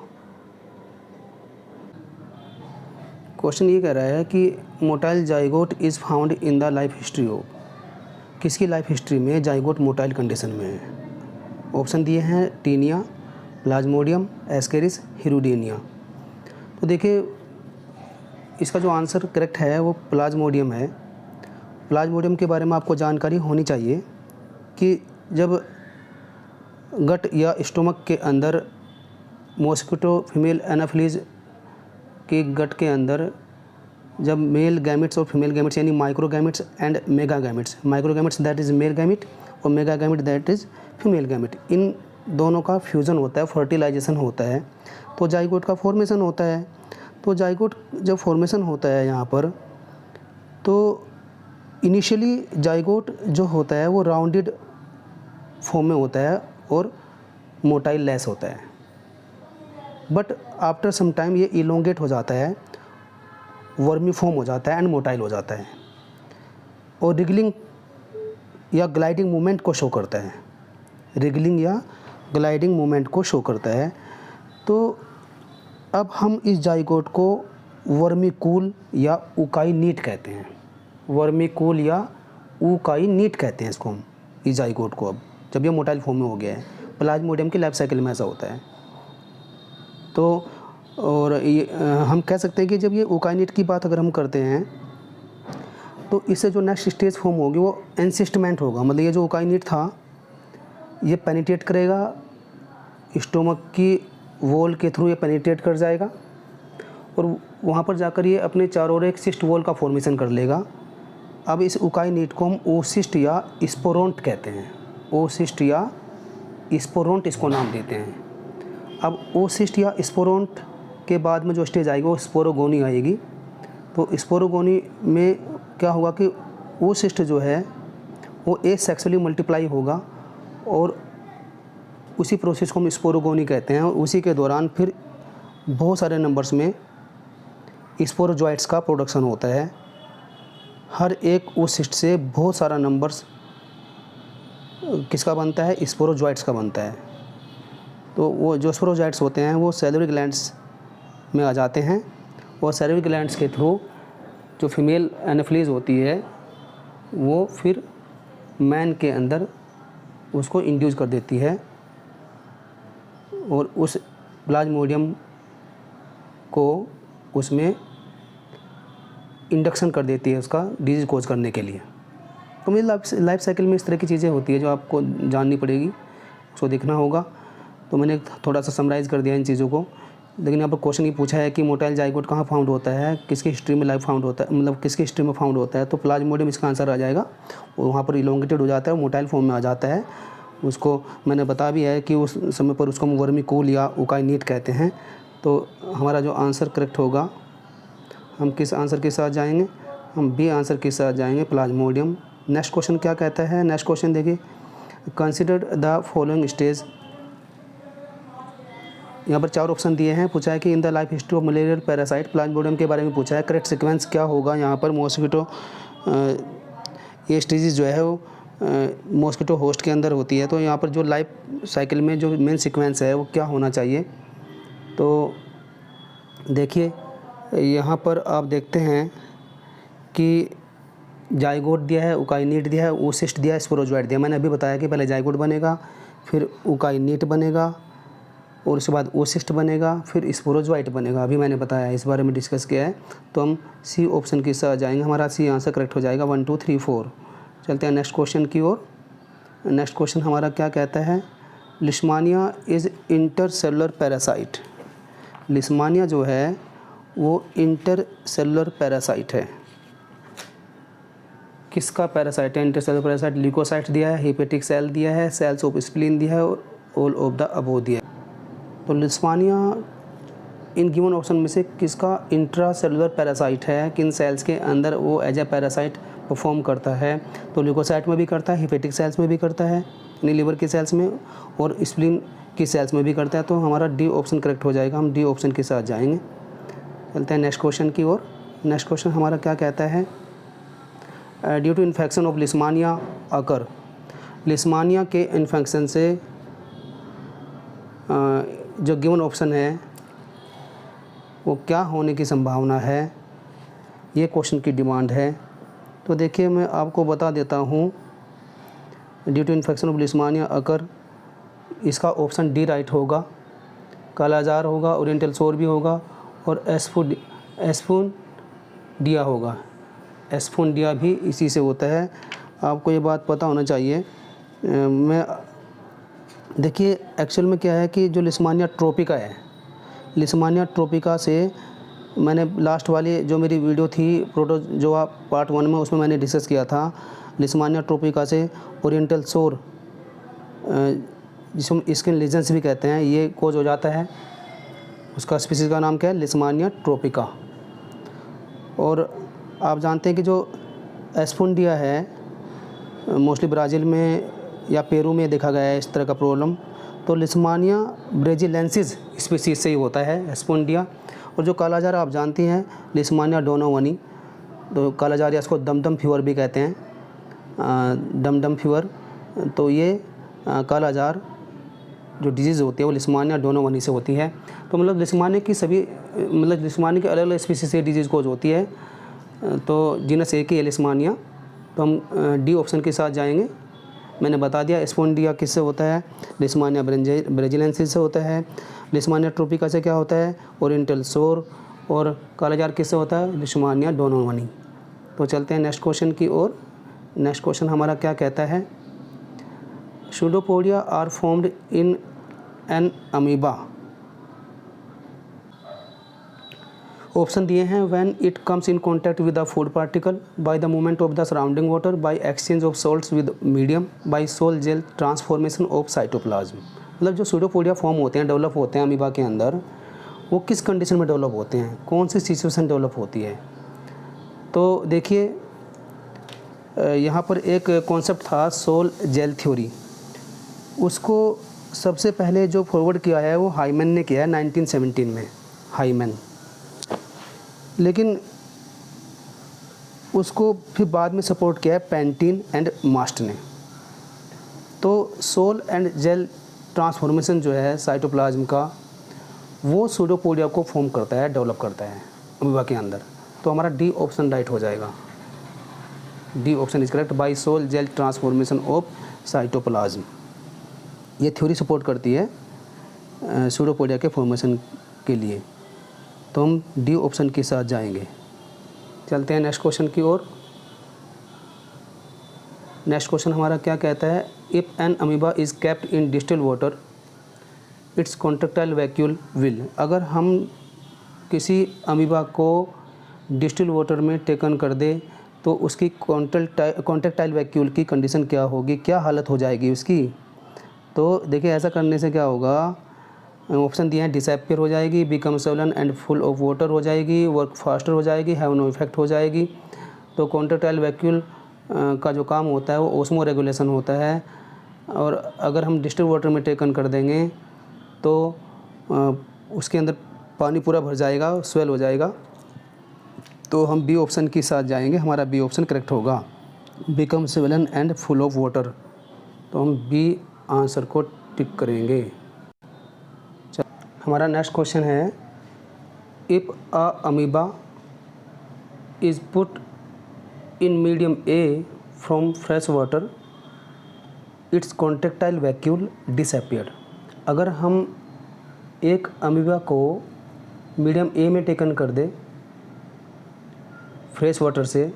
क्वेश्चन ये कह रहा है कि motile zygote is found in the life history of. किसकी लाइफ हिस्ट्री में जाइगोट मोटाइल कंडीशन में है? ऑप्शन दिए हैं टीनिया, प्लाज्मोडियम, एस्केरिस, हिरुडीनिया। तो देखिए इसका जो आंसर करेक्ट है वो प्लाज्मोडियम है। प्लाज्मोडियम के बारे में आपको जानकारी होनी चाहिए कि जब गट या स्टोमक के अंदर मॉस्किटो फीमेल एनाफिलीज के गट के अंदर जब मेल गैमेट्स और फीमेल गैमेट्स यानी micro gametes and mega gametes, micro gametes that is male gamete और mega gamete that is female gamete, इन दोनों का फ्यूज़न होता है, फर्टिलाइजेशन होता है, तो जाइगोट का फॉर्मेशन होता है। तो जाइगोट जब फॉर्मेशन होता है यहाँ पर इनिशियली जाइगोट जो होता है वो राउंडेड फॉर्म में होता है और मोटाई लेस होता है, बट आफ्टर सम टाइम ये इलोंगेट हो जाता है, वर्मी फॉर्म हो जाता है एंड मोटाइल हो जाता है और रिगलिंग या ग्लाइडिंग मूवमेंट को शो करता है, रिगलिंग या ग्लाइडिंग मूवमेंट को शो करता है। तो अब हम इस जाइगोट को वर्मीकूल या उकाई नीट कहते हैं, वर्मीकूल या उकाई नीट कहते हैं इसको हम, इस जाइगोट को। अब जब ये मोटाइल फॉर्म में हो गया है, प्लाज्मोडियम की लाइफ साइकिल में ऐसा होता है। तो और ये हम कह सकते हैं कि जब ये उकाई नीट की बात अगर हम करते हैं तो इससे जो नेक्स्ट स्टेज फॉर्म होगी वो एनसिस्टमेंट होगा। मतलब ये जो उकाई नीट था ये पेनिट्रेट करेगा, स्टोमक की वॉल के थ्रू ये पेनिट्रेट कर जाएगा और वहाँ पर जाकर ये अपने चारों ओर एक सिस्ट वॉल का फॉर्मेशन कर लेगा। अब इस उकाई नीट को हम ओसिस्ट या स्पोरोंट कहते हैं, ओसिस्ट या स्पोरोंट इसको नाम देते हैं। अब ओसिस्ट या स्पोरोंट के बाद में जो स्टेज आएगी वो स्पोरोगोनी आएगी। तो स्पोरोगोनी में क्या होगा कि ओसिस्ट जो है वो एसेक्सुअली मल्टीप्लाई होगा और उसी प्रोसेस को हम स्पोरोगोनी कहते हैं। और उसी के दौरान फिर बहुत सारे नंबर्स में स्पोरोजॉइट्स का प्रोडक्शन होता है। हर एक ओसिस्ट से बहुत सारा नंबर्स किसका बनता है, स्पोरोजॉइट्स का बनता है। तो वो जो स्पोरोजॉइट्स होते हैं वो सैलिवरी ग्लैंड्स में आ जाते हैं और सैलिवरी ग्लैंड्स के थ्रू जो फीमेल एनाफिलीज होती है वो फिर मैन के अंदर उसको इंड्यूस कर देती है और उस प्लाज्मोडियम को उसमें इंडक्शन कर देती है उसका डिजीज़ कोज करने के लिए। तो मेरी लाइफ साइकिल में इस तरह की चीज़ें होती है जो आपको जाननी पड़ेगी, उसको देखना होगा। तो मैंने थोड़ा सा समराइज़ कर दिया इन चीज़ों को। लेकिन यहाँ पर क्वेश्चन ये पूछा है कि मोटाइल जाइगोट कहाँ फाउंड होता है, किसकी हिस्ट्री में लाइफ फाउंड होता है, मतलब किसकी हिस्ट्री में फाउंड होता है। तो प्लाज्मोडियम इसका आंसर आ जाएगा और वहाँ पर इलोंगेटेड हो जाता है, मोटाइल फॉर्म में आ जाता है। उसको मैंने बता भी है कि उस समय पर उसको हम वर्मीकूल या उकाई नीट कहते हैं। तो हमारा जो आंसर करेक्ट होगा, हम किस आंसर के साथ जाएंगे, हम बी आंसर के साथ जाएंगे, प्लाज्मोडियम। नेक्स्ट क्वेश्चन क्या कहता है, नेक्स्ट क्वेश्चन देखिए, कंसिडर द फॉलोइंग स्टेज। यहाँ पर 4 ऑप्शन दिए हैं, पूछा है कि in the life history of malarial parasite, Plasmodium के बारे में पूछा है। करेक्ट सीक्वेंस क्या होगा यहाँ पर, मॉस्किटो ये स्टेजेस जो है वो मॉस्किटो होस्ट के अंदर होती है। तो यहाँ पर जो लाइफ साइकिल में जो मेन सीक्वेंस है वो क्या होना चाहिए। तो देखिए यहाँ पर आप देखते हैं कि जाइगोट दिया है, उकाई नीट दिया है, ओसिस्ट दिया है, स्पोरोजॉइट दिया। मैंने अभी बताया कि पहले जाइगोट बनेगा, फिर उकाई नीट बनेगा और उसके बाद ओसिस्ट बनेगा, फिर स्पोरोजॉइट बनेगा। अभी मैंने बताया, इस बारे में डिस्कस किया है। तो हम सी ऑप्शन के साथ जाएंगे, हमारा सी आंसर करेक्ट हो जाएगा। 1 2 3 4। चलते हैं नेक्स्ट क्वेश्चन की ओर। नेक्स्ट क्वेश्चन हमारा क्या कहता है, Leishmania is intercellular parasite. Leishmania जो है वो इंटरसेलुलर पैरासाइट है। किसका पैरासाइट है इंटरसेलुलर पैरासाइट? ल्यूकोसाइट दिया है, हेपेटिक सेल दिया है, सेल्स ऑफ स्प्लीन दिया है और ऑल ऑफ द अबव दिया है। तो लिस्मानिया इन गिवन ऑप्शन में से किसका इंट्रासेलुलर पैरासाइट है, किन सेल्स के अंदर वो एज ए पैरासाइट परफॉर्म करता है? तो ल्यूकोसाइट में भी करता है, हेपेटिक सेल्स में भी करता है, यानी लिवर की सेल्स में, और स्प्लीन की सेल्स में भी करता है। तो हमारा डी ऑप्शन करेक्ट हो जाएगा, हम डी ऑप्शन के साथ जाएंगे। चलते हैं नेक्स्ट क्वेश्चन की ओर। नेक्स्ट क्वेश्चन हमारा क्या कहता है, due to infection of Leishmania occur. Leishmania के इन्फेक्शन से जो गिवन ऑप्शन है वो क्या होने की संभावना है, ये क्वेश्चन की डिमांड है। तो देखिए मैं आपको बता देता हूँ, due to infection of Leishmania occur, इसका ऑप्शन डी राइट होगा। कालाजार होगा, ओरिएंटल सोर भी होगा और एस्फोडिया होगा। एस्फोडिया भी इसी से होता है, आपको ये बात पता होना चाहिए। मैं देखिए एक्चुअल में क्या है कि जो लिस्मानिया ट्रोपिका है, लिस्मानिया ट्रोपिका से मैंने लास्ट वाली जो मेरी वीडियो थी प्रोटोजोआ पार्ट 1 में, उसमें मैंने डिस्कस किया था। लिस्मानिया ट्रोपिका से ओरिएंटल सोर, जिसको हम स्किन लीजन्स भी कहते हैं, ये कोज हो जाता है। उसका स्पीसीज का नाम क्या है, लिस्मानिया ट्रोपिका। और आप जानते हैं कि जो एस्पुंडिया है, मोस्टली ब्राज़ील में या पेरू में देखा गया है इस तरह का प्रॉब्लम। तो लिस्मानिया ब्रेजिलेंसिस स्पीसीज से ही होता है एस्पुंडिया। और जो कालाजार आप जानती हैं लिस्मानिया डोनोवनी, तो कालाजार या इसको दमदम फीवर भी कहते हैं, डमडम फीवर। तो ये कालाजार जो डिजीज़ होती है वो लिस्मानिया डोनोवनी से होती है। तो मतलब लिस्मानिया की सभी लिस्मानिया की अलग अलग स्पीसीज से डिजीज़ कोज होती है। तो जीनस एक ही है लिस्मानिया। तो हम डी ऑप्शन के साथ जाएंगे। मैंने बता दिया एस्पुंडिया किससे होता है, लिस्मानिया ब्रेजिलेंसिस से होता है। लिस्मानिया ट्रोपिका से क्या होता है, ओरिएंटल सोर। और कालाजार किससे होता है, लिस्मानिया डोनोवनी। तो चलते हैं नेक्स्ट क्वेश्चन की ओर। नेक्स्ट क्वेश्चन हमारा क्या कहता है, pseudopodia are formed in an amoeba. Option दिए हैं, when it comes in contact with the food particle, by the movement of the surrounding water, by exchange of salts with medium, by sol gel transformation of cytoplasm. मतलब जो सूडोपोडिया फॉर्म होते हैं, डेवलप होते हैं अमीबा के अंदर, वो किस कंडीशन में डेवलप होते हैं, कौन सी सिचुएशन डेवलप होती है। तो देखिए यहाँ पर एक कॉन्सेप्ट था सोल जेल थ्योरी, उसको सबसे पहले जो फॉरवर्ड किया है वो हाइमन ने किया है 1917 में, हाइमन। लेकिन उसको फिर बाद में सपोर्ट किया है पेंटिन एंड मास्ट ने। तो सोल एंड जेल ट्रांसफॉर्मेशन जो है साइटोप्लाज्म का, वो सूडोपोडिया को फॉर्म करता है, डेवलप करता है अमीबा के अंदर। तो हमारा डी ऑप्शन राइट हो जाएगा। D option is correct, by sol gel transformation of cytoplasm. ये थ्योरी सपोर्ट करती है सूडोपोडिया के फॉर्मेशन के लिए। तो हम डी ऑप्शन के साथ जाएंगे। चलते हैं नेक्स्ट क्वेश्चन की ओर। नेक्स्ट क्वेश्चन हमारा क्या कहता है, if an amoeba is kept in distil water its contractile vacuole will. अगर हम किसी अमीबा को डिस्टिल वाटर में टेकन कर दे तो उसकी कॉन्ट्रेक्टाइल वैक्यूल की कंडीशन क्या होगी, क्या हालत हो जाएगी उसकी। तो देखिए ऐसा करने से क्या होगा, ऑप्शन दिए हैं, डिसएपियर हो जाएगी, become swollen and full of water हो जाएगी, वर्क फास्टर हो जाएगी, हैव नो इफेक्ट हो जाएगी। तो कॉन्ट्रेक्टाइल वैक्यूल का जो काम होता है वो ओस्मो रेगुलेशन होता है। और अगर हम डिस्टिल वाटर में टेकन कर देंगे तो उसके अंदर पानी पूरा भर जाएगा, स्वेल हो जाएगा। तो हम बी ऑप्शन के साथ जाएंगे, हमारा बी ऑप्शन करेक्ट होगा, become swollen and full of water. तो हम बी आंसर को टिक करेंगे। हमारा नेक्स्ट क्वेश्चन है, if a amoeba is put in medium A from fresh water its contractile vacuole disappear. अगर हम एक अमीबा को मीडियम ए में टेकन कर दे फ्रेश वाटर से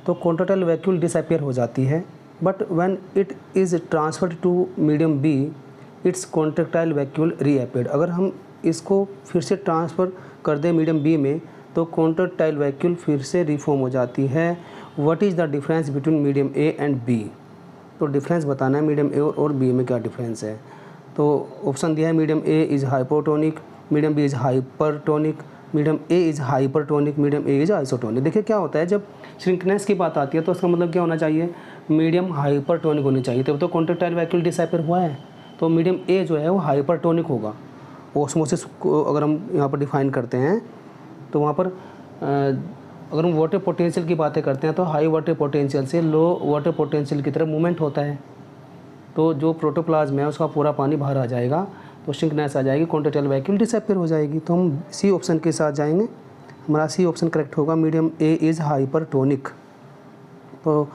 तो कॉन्ट्रेक्टाइल वैक्यूल डिसअपियर हो जाती है। But when it is transferred to medium B its contractile vacuole reappeared. अगर हम इसको फिर से ट्रांसफ़र कर दें मीडियम बी में तो कॉन्ट्रेक्टाइल वैक्यूल फिर से रिफॉर्म हो जाती है। What is the difference between medium A and B. तो डिफरेंस बताना है मीडियम ए और बी में क्या डिफरेंस है। तो ऑप्शन दिया है, medium A is hypotonic, medium B is hypertonic, medium A is hypertonic, medium A is isotonic. देखिए क्या होता है, जब श्रिंकनेस की बात आती है तो उसका मतलब क्या होना चाहिए, मीडियम हाइपरटोनिक होनी चाहिए, तब तो कॉन्ट्रेक्टाइल वैक्यूल डिसअपियर हुआ है। तो मीडियम ए जो है वो हाइपरटोनिक होगा। ओस्मोसिस को अगर हम यहाँ पर डिफाइन करते हैं तो वहाँ पर अगर हम वाटर पोटेंशियल की बातें करते हैं तो हाई वाटर पोटेंशियल से लो वाटर पोटेंशियल की तरफ मूवमेंट होता है। तो जो प्रोटोप्लाज्म है उसका पूरा पानी बाहर आ जाएगा, तो श्रिंकनेस आ जाएगी, कॉन्ट्रेक्टाइल वैक्यूल डिसअपियर हो जाएगी। तो हम सी ऑप्शन के साथ जाएंगे, हमारा सी ऑप्शन करेक्ट होगा, मीडियम ए इज़ हाइपरटोनिक। तो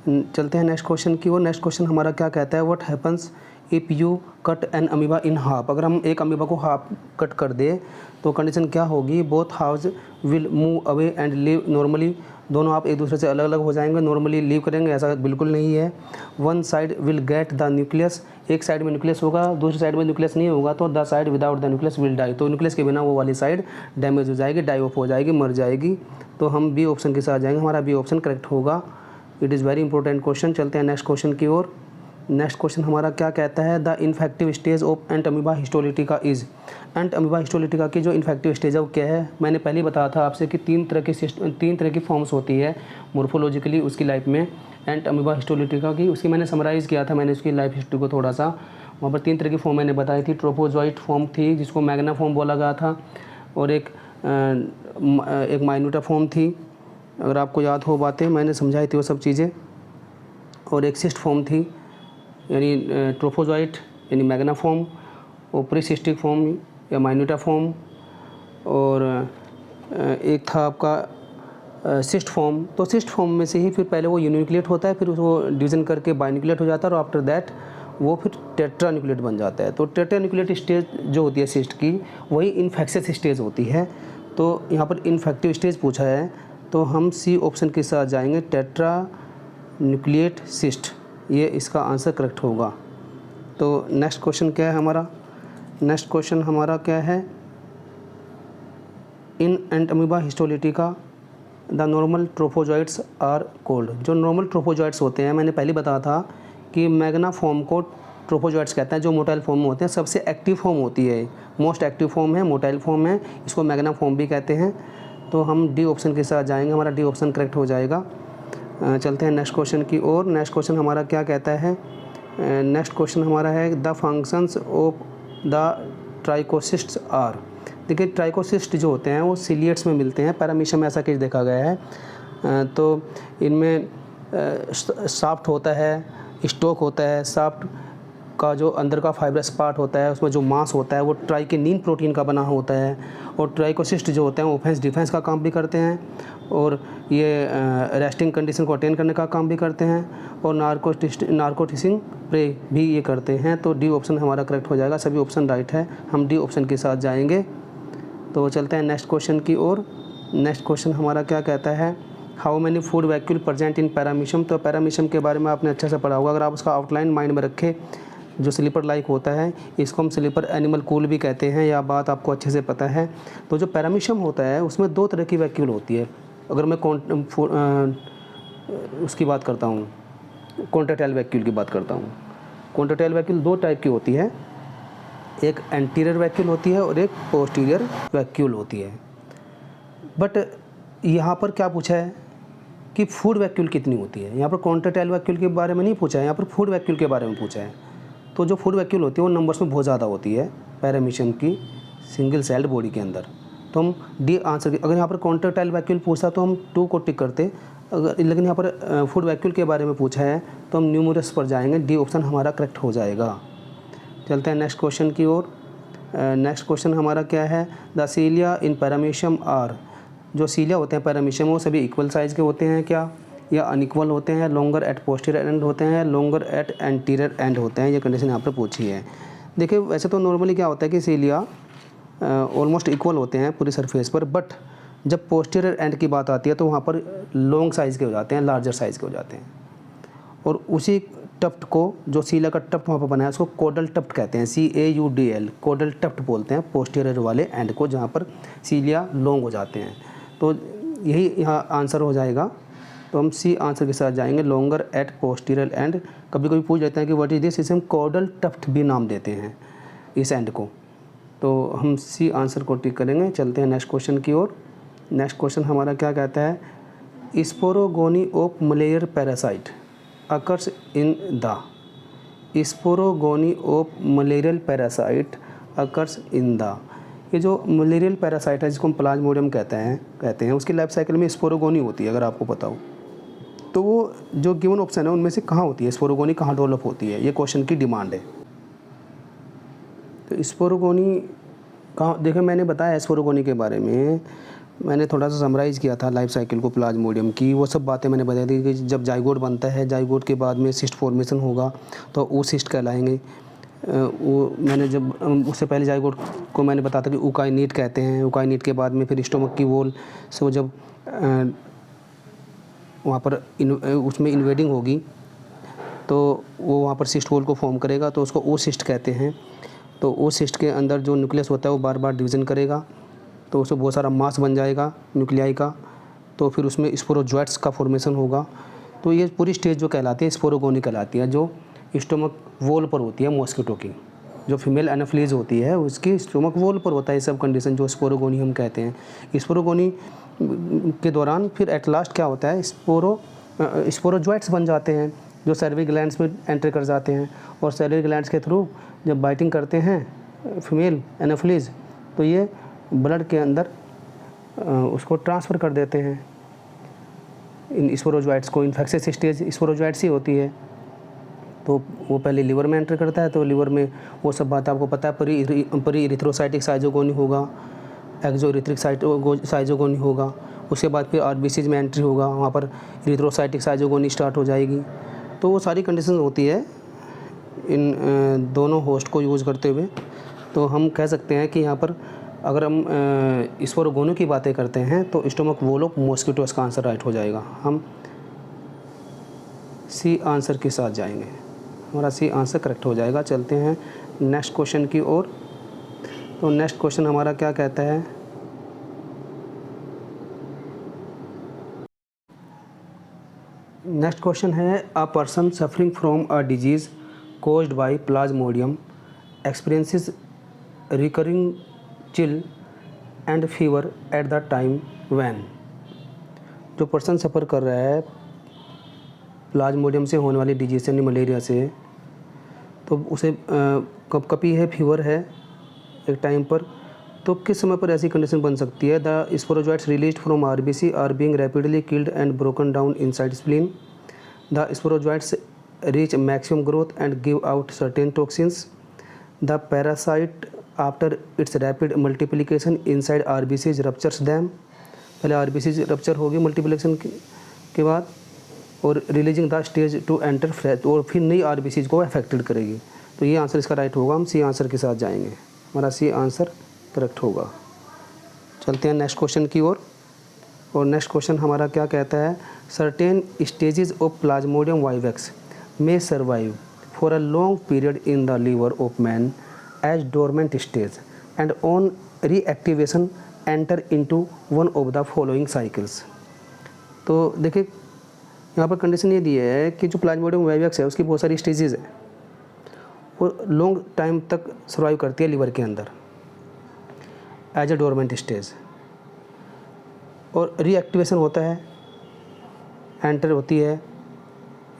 चलते हैं नेक्स्ट क्वेश्चन की ओर। नेक्स्ट क्वेश्चन हमारा क्या कहता है, what happens if you cut an amoeba in half. अगर हम एक अमीबा को हाफ कट कर दे तो कंडीशन क्या होगी, both halves will move away and live normally. दोनों आप एक दूसरे से अलग अलग हो जाएंगे, नॉर्मली लीव करेंगे, ऐसा बिल्कुल नहीं है। One side will get the nucleus, एक साइड में न्यूक्लियस होगा, दूसरी साइड में न्यूक्लियस नहीं होगा, तो the side without the nucleus will die. तो न्यूक्लियस के बिना वो वाली साइड डैमेज हो जाएगी, डाई ऑफ हो जाएगी, मर जाएगी। तो हम बी ऑप्शन के साथ जाएंगे, हमारा बी ऑप्शन करेक्ट होगा। It is very important question. चलते हैं नेक्स्ट क्वेश्चन की ओर। नेक्स्ट क्वेश्चन हमारा क्या कहता है, the infective stage of ant amoeba histolytica is. Ant amoeba histolytica की जो इन्फेक्टिव स्टेज है वो क्या है, मैंने पहले ही बताया था आपसे कि तीन तरह की फॉर्म्स होती है मोर्फोलॉजिकली उसकी लाइफ में एंट अमीबा हिस्टोलिटिका की। उसकी मैंने समराइज़ किया था मैंने उसकी लाइफ हिस्ट्री को थोड़ा सा, वहाँ पर तीन तरह की फॉर्म मैंने बताई थी। ट्रोपोजॉइट फॉर्म थी जिसको मैग्ना फॉर्म बोला गया था, और एक माइन्यूटा फॉर्म थी, अगर आपको याद हो बातें मैंने समझाई थी वो सब चीज़ें, और एक सिस्ट फॉर्म थी यानी ट्रोपोजॉइट यानी मैग्ना फॉर्म, और प्रीसिस्टिक फॉर्म या माइन्यूटा फॉर्म, और एक था आपका सिस्ट फॉर्म। तो सिस्ट फॉर्म में से ही फिर पहले वो यूनिक्लिएट होता है, फिर उसको डिवीज़न करके बाइन्यूक्लिएट हो जाता है, और आफ्टर दैट वो फिर टेट्रान्यूक्लिएट बन जाता है। तो टेट्रान्यूक्लिएट स्टेज जो होती है सिस्ट की वही इन्फेक्शियस स्टेज होती है। तो यहाँ पर इन्फेक्टिव स्टेज पूछा है तो हम सी ऑप्शन के साथ जाएंगे, टेट्रान्यूक्लिएट सिस्ट, ये इसका आंसर करेक्ट होगा। तो नेक्स्ट क्वेश्चन क्या है हमारा, नेक्स्ट क्वेश्चन हमारा क्या है, in Entamoeba histolytica the normal trophozoites are called. जो नॉर्मल ट्रोफोजॉइट्स होते हैं मैंने पहले बताया था कि मैग्ना फॉर्म को ट्रोफोजॉइट्स कहते हैं, जो मोटाइल फॉर्म में होते हैं, सबसे एक्टिव फॉर्म होती है, मोस्ट एक्टिव फॉर्म है, मोटाइल फॉर्म है, इसको मैग्ना फॉर्म भी कहते हैं। तो हम डी ऑप्शन के साथ जाएंगे, हमारा डी ऑप्शन करेक्ट हो जाएगा। चलते हैं नेक्स्ट क्वेश्चन की ओर। नेक्स्ट क्वेश्चन हमारा क्या कहता है, नेक्स्ट क्वेश्चन हमारा है the functions of the trichocysts are. देखिए ट्राइकोसिस्ट जो होते हैं वो सिलिएट्स में मिलते हैं, पैरामीशियम में ऐसा केस देखा गया है। तो इनमें साफ्ट होता है, स्टोक होता है, साफ्ट का जो अंदर का फाइब्रस पार्ट होता है उसमें जो मांस होता है वो ट्राइकिनिन प्रोटीन का बना होता है, और ट्राइकोसिस्ट जो होते हैं वो ऑफेंस डिफेंस का काम भी करते हैं, और ये रेस्टिंग कंडीशन को अटेन करने का काम भी करते हैं, और नार्कोटिसिंग प्रे भी ये करते हैं। तो डी ऑप्शन हमारा करेक्ट हो जाएगा, सभी ऑप्शन राइट है, हम डी ऑप्शन के साथ जाएंगे। तो चलते हैं नेक्स्ट क्वेश्चन की ओर। नेक्स्ट क्वेश्चन हमारा क्या कहता है, how many food vacuole present in paramecium. तो पैरामीशियम के बारे में आपने अच्छे से पढ़ा होगा, अगर आप उसका आउटलाइन माइंड में रखें, जो स्लीपर लाइक होता है इसको हम स्लीपर एनिमल कूल भी कहते हैं, या बात आपको अच्छे से पता है। तो जो पैरामीशियम होता है उसमें दो तरह की वैक्यूल होती है। अगर मैं उसकी बात करता हूँ, कॉन्ट्रैक्टाइल वैक्यूल की बात करता हूँ, कॉन्ट्रैक्टाइल वैक्यूल दो टाइप की होती है, एक एंटीरियर वैक्यूल होती है और एक पोस्टीरियर वैक्यूल होती है। बट यहाँ पर क्या पूछा है कि फूड वैक्यूल कितनी होती है, यहाँ पर कॉन्ट्रैक्टाइल वैक्यूल के बारे में नहीं पूछा है, यहाँ पर फूड वैक्यूल के बारे में पूछा है। तो जो फूड वैक्यूल होती है वो नंबर्स में बहुत ज़्यादा होती है पैरामीशियम की सिंगल सेल्ड बॉडी के अंदर। तो हम डी आंसर, अगर यहाँ पर कॉन्ट्रैक्टाइल वैक्यूल पूछा तो हम 2 को टिक करते, अगर लेकिन यहाँ पर फूड वैक्यूल के बारे में पूछा है तो हम न्यूमरस पर जाएंगे, डी ऑप्शन हमारा करेक्ट हो जाएगा। चलते हैं नेक्स्ट क्वेश्चन की ओर। नेक्स्ट क्वेश्चन हमारा क्या है, द सीलिया इन पैरामीशियम आर। जो सीलिया होते हैं पैरामीशियम वो सभी इक्वल साइज़ के होते हैं क्या, या अनइक्वल होते हैं, लॉन्गर एट पोस्टीरियर एंड होते हैं, लॉन्गर एट एंटीरियर एंड होते हैं, ये कंडीशन यहाँ पर पूछी है। देखिए वैसे तो नॉर्मली क्या होता है कि सीलिया ऑलमोस्ट इक्वल होते हैं पूरी सरफेस पर, बट जब पोस्टीरियर एंड की बात आती है तो वहाँ पर लॉन्ग साइज़ के हो जाते हैं, लार्जर साइज़ के हो जाते हैं। और उसी टफ्ट को, जो सीलिया का टफ्ट वहाँ पर बना है उसको कोडल टफ्ट कहते हैं, CAUDL, कोडल टफ्ट बोलते हैं पोस्टीरियर वाले एंड को, जहाँ पर सीलिया लॉन्ग हो जाते हैं। तो यही यहाँ आंसर हो जाएगा। तो हम सी आंसर के साथ जाएंगे, लॉन्गर एट पोस्टीरियर एंड। कभी कभी पूछ लेते हैं कि व्हाट इज दिस, इसे हम कोडल टफ्ट भी नाम देते हैं इस एंड को। तो हम सी आंसर को टिक करेंगे। चलते हैं नेक्स्ट क्वेश्चन की ओर। नेक्स्ट क्वेश्चन हमारा क्या कहता है, sporogony of malarial parasite occurs in the. Sporogony of malarial parasite occurs in the. ये जो मलेरियल पैरासाइट है जिसको हम प्लाज्मोडियम कहते हैं उसकी लाइफ साइकिल में स्पोरोगोनी होती है, अगर आपको पता हो तो वो जो गिवन ऑप्शन है उनमें से कहाँ होती है, स्पोरोगोनी कहाँ डेवलप होती है, ये क्वेश्चन की डिमांड है। तो स्पोरोगोनी कहाँ, देखिए मैंने बताया स्पोरोगोनी के बारे में, मैंने थोड़ा सा समराइज़ किया था लाइफ साइकिल को प्लाज्मोडियम की, वो सब बातें मैंने बताई थी कि जब जाइगोट बनता है, जाइगोट के बाद में सिस्ट फॉर्मेशन होगा तो वो सिस्ट कहलाएंगे। वो मैंने जब उससे पहले जाइगोट को मैंने बताया था कि उकाइनीट कहते हैं, उकाइनीट के बाद में फिर स्टोमक की वॉल से वो जब वहाँ पर उसमें इन्वेडिंग होगी तो वो वहाँ पर सिस्ट वॉल को फॉर्म करेगा, तो उसको ओ सिस्ट कहते हैं। तो ओ सिस्ट के अंदर जो न्यूक्लियस होता है वो बार बार डिवीज़न करेगा, तो उसमें बहुत सारा मास बन जाएगा न्यूक्लियाई का, तो फिर उसमें स्पोरोजॉइट्स का फॉर्मेशन होगा। तो ये पूरी स्टेज जो कहलाती है स्पोरोगोनी कहलाती है, जो स्टोमक वॉल पर होती है मॉस्किटो की। जो फीमेल एनाफिलीज होती है उसकी स्टोमक वॉल पर होता है ये सब कंडीशन, जो स्पोरोगोनी हम कहते हैं। स्पोरोगोनी के दौरान फिर एट लास्ट क्या होता है, स्पोरोजॉइट्स बन जाते हैं जो सर्विकल ग्लैंड्स में एंटर कर जाते हैं, और सर्विकल ग्लैंड्स के थ्रू जब बाइटिंग करते हैं फीमेल एनाफिलीज तो ये ब्लड के अंदर उसको ट्रांसफ़र कर देते हैं इन स्पोरोजॉइट्स को। इन्फेक्शियस स्टेज स्पोरोजॉइट्स ही होती है, तो वो पहले लिवर में एंटर करता है, तो लिवर में वो सब बात आपको पता है, परी इरिथ्रोसाइटिक साइजोगोनी होगा, एक्जो इरिथ्रिक साइजोगोनी होगा, उसके बाद फिर आरबीसीज में एंट्री होगा, वहाँ पर इरिथ्रोसाइटिक साइजोगोनी स्टार्ट हो जाएगी। तो वो सारी कंडीशन होती है इन दोनों होस्ट को यूज़ करते हुए। तो हम कह सकते हैं कि यहाँ पर अगर हम स्पोरोगोनी की बातें करते हैं तो स्टोमक वॉल ऑफ मॉस्किटो इसका आंसर राइट हो जाएगा। हम सी आंसर के साथ जाएंगे, हमारा सी आंसर करेक्ट हो जाएगा। चलते हैं नेक्स्ट क्वेश्चन की ओर। तो नेक्स्ट क्वेश्चन हमारा क्या कहता है, नेक्स्ट क्वेश्चन है a person suffering from a disease caused by Plasmodium experiences recurring chill and fever at the time when. जो पर्सन सफ़र कर रहा है प्लाज्मोडियम से होने वाली डिजीज़ यानी मलेरिया से, तो उसे कभी है फीवर है एक टाइम पर, तो किस समय पर ऐसी कंडीशन बन सकती है। The sporozoites released from RBC are being rapidly killed and broken down inside spleen. The sporozoites reach maximum growth and give out certain toxins. The parasite after its rapid multiplication inside RBCs ruptures them. पहले आरबीसीज रप्चर होगी मल्टीप्लिकेशन के बाद, और releasing the stage to enter fresh, और फिर नई आरबीसीज को अफेक्टेड करेगी। तो ये आंसर इसका राइट होगा, हम सी आंसर के साथ जाएंगे, हमारा सी आंसर करेक्ट होगा। चलते हैं नेक्स्ट क्वेश्चन की ओर। और नेक्स्ट क्वेश्चन हमारा क्या कहता है, certain stages of Plasmodium vivax may survive for a long period in the liver of man as dormant stage and on reactivation enter into one of the following cycles। तो देखिए यहाँ पर कंडीशन ये दी है कि जो प्लाज्मोडियम वाइवेक्स है उसकी बहुत सारी स्टेजेस है, वो लॉन्ग टाइम तक सर्वाइव करती है लिवर के अंदर एज ए डोरमेंट स्टेज, और रीएक्टिवेशन होता है, एंटर होती है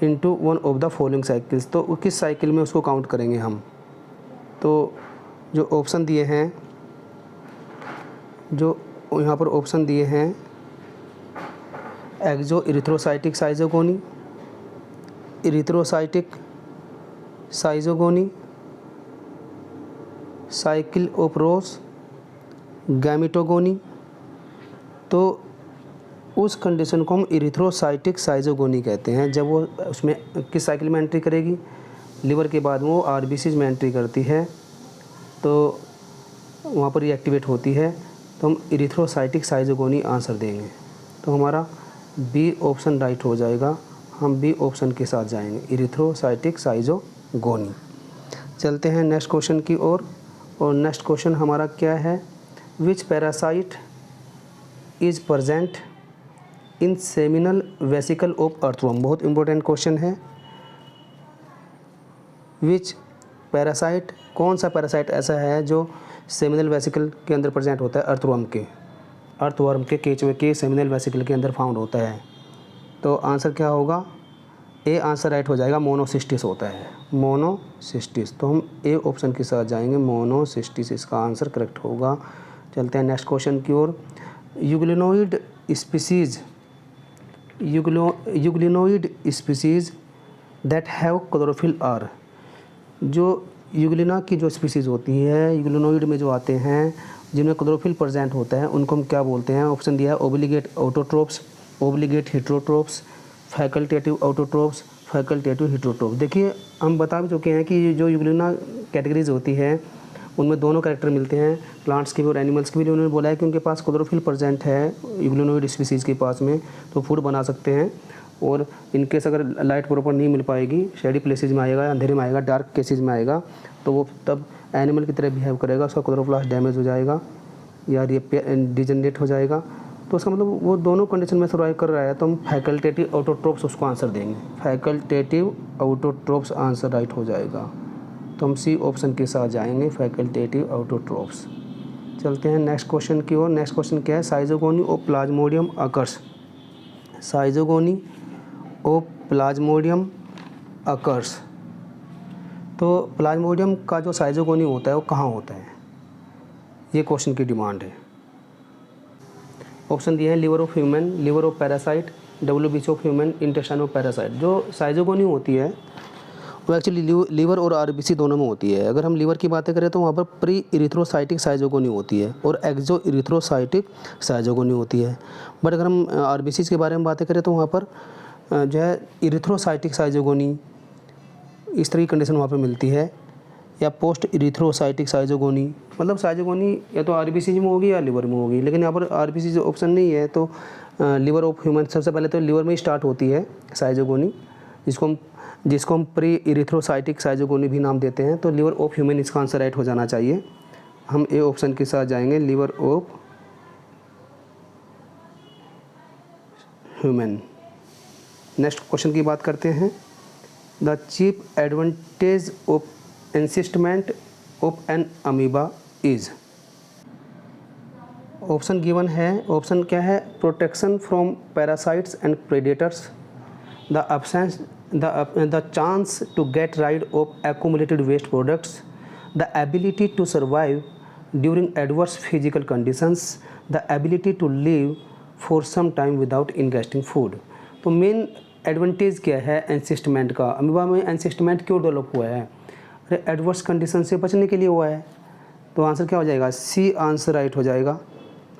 into one of the following cycles. तो किस साइकिल में उसको काउंट करेंगे हम। तो जो ऑप्शन दिए हैं, जो यहाँ पर ऑप्शन दिए हैं, exoerythrocytic schizogony, erythrocytic schizogony, cycle of Ross, gametogony. तो उस कंडीशन को हम इरिथ्रोसाइटिक साइजोगोनी कहते हैं। जब वो उसमें किस साइकिल में एंट्री करेगी, लिवर के बाद वो आरबीसीज में एंट्री करती है, तो वहाँ पर रिएक्टिवेट होती है, तो हम इरिथ्रोसाइटिक साइजोगोनी आंसर देंगे। तो हमारा बी ऑप्शन राइट हो जाएगा, हम बी ऑप्शन के साथ जाएंगे, इरिथ्रोसाइटिक साइजोगोनी। चलते हैं नेक्स्ट क्वेश्चन की ओर। और नेक्स्ट क्वेश्चन हमारा क्या है, which parasite is present in seminal vesicle of earthworm. बहुत इंपॉर्टेंट क्वेश्चन है। विच पैरासाइट, कौन सा पैरासाइट ऐसा है जो सेमिनल वेसिकल के अंदर प्रेजेंट होता है, अर्थवर्म के केचुए के सेमिनल वेसिकल के अंदर फाउंड होता है। तो आंसर क्या होगा, ए आंसर राइट हो जाएगा, मोनोसिस्टिस होता है, मोनोसिस्टिस। तो हम ए ऑप्शन के साथ जाएंगे, मोनोसिस्टिस इसका आंसर करेक्ट होगा। चलते हैं नेक्स्ट क्वेश्चन की ओर। Euglenoid species, euglenoid species that have chlorophyll are. जो यूग्लिना की जो स्पीसीज़ होती है, यूग्लिनोइड में जो आते हैं जिनमें क्लोरोफिल प्रेजेंट होता है, उनको हम क्या बोलते हैं। ऑप्शन दिया है obligate autotrophs, obligate heterotrophs, facultative autotrophs, facultative heterotrophs. देखिए हम बता भी चुके हैं कि जो यूग्लिना कैटेगरीज होती है उनमें दोनों कैरेक्टर मिलते हैं, प्लांट्स के भी और एनिमल्स के भी। उन्होंने बोला है कि उनके पास क्लोरोफिल प्रेजेंट है यूग्लिनोइड स्पीसीज़ के पास में, तो फूड बना सकते हैं। और इनकेस अगर लाइट प्रॉपर नहीं मिल पाएगी, शेडी प्लेसेज में आएगा, अंधेरे में आएगा, डार्क केसेज में आएगा, तो वो तब एनिमल की तरह बिहेव करेगा, उसका क्लोरोप्लास्ट डैमेज हो जाएगा या डिजनरेट हो जाएगा, तो उसका मतलब वो दोनों कंडीशन में सर्वाइव कर रहा है, तो हम फैकल्टेटिव ऑटोट्रोप्स उसको आंसर देंगे। फैकल्टेटिव ऑटोट्रोप्स आंसर राइट हो जाएगा। तो हम सी ऑप्शन के साथ जाएंगे, फैकल्टेटिव ऑटोट्रोप्स। चलते हैं नेक्स्ट क्वेश्चन की ओर। नेक्स्ट क्वेश्चन क्या है, साइजोगोनी of Plasmodium occurs. साइजोगोनी of Plasmodium occurs. तो प्लाज्मोडियम का जो साइजोगोनी होता है वो कहाँ होता है, ये क्वेश्चन की डिमांड है। ऑप्शन दिए हैं liver of human, liver of parasite, WBC of human, intestine of parasite. जो साइजोगोनी होती है वो एक्चुअली लीवर और RBC दोनों में होती है। अगर हम लीवर की बातें करें तो वहाँ पर प्री इरिथ्रोसाइटिक साइजोगोनी होती है और एक्सो इरिथ्रोसाइटिक साइजोगोनी होती है। बट अगर हम RBC के बारे में बातें करें तो वहाँ पर जो है इरिथ्रोसाइटिक साइजोगोनी, इस तरह की कंडीशन वहाँ पर मिलती है, या पोस्ट इरिथ्रोसाइटिक साइजोगोनी। मतलब साइजोगोनी या तो RBC में होगी या लिवर में होगी, लेकिन यहाँ पर RBC जो ऑप्शन नहीं है तो लिवर ऑफ ह्यूमन, सबसे पहले तो लिवर में ही स्टार्ट होती है साइजोगोनी, जिसको हम प्री इरिथ्रोसाइटिक साइजोगोनी भी नाम देते हैं। तो लिवर ऑफ ह्यूमन इसका आंसर राइट हो जाना चाहिए। हम ए ऑप्शन के साथ जाएंगे, liver of human. Next question की बात करते हैं, the chief advantage of encystment of an amoeba is. Option given है, ऑप्शन क्या है, protection from parasites and predators, the absence the chance to get rid of accumulated waste products, the ability to survive during adverse physical conditions, the ability to live for some time without ingesting food। तो मेन एडवांटेज क्या है एनसिस्टमेंट का, अमीबा में एनसिस्टमेंट क्यों डेवलप हुआ है, अरे एडवर्स कंडीशन से बचने के लिए हुआ है। तो आंसर क्या हो जाएगा, सी आंसर राइट हो जाएगा,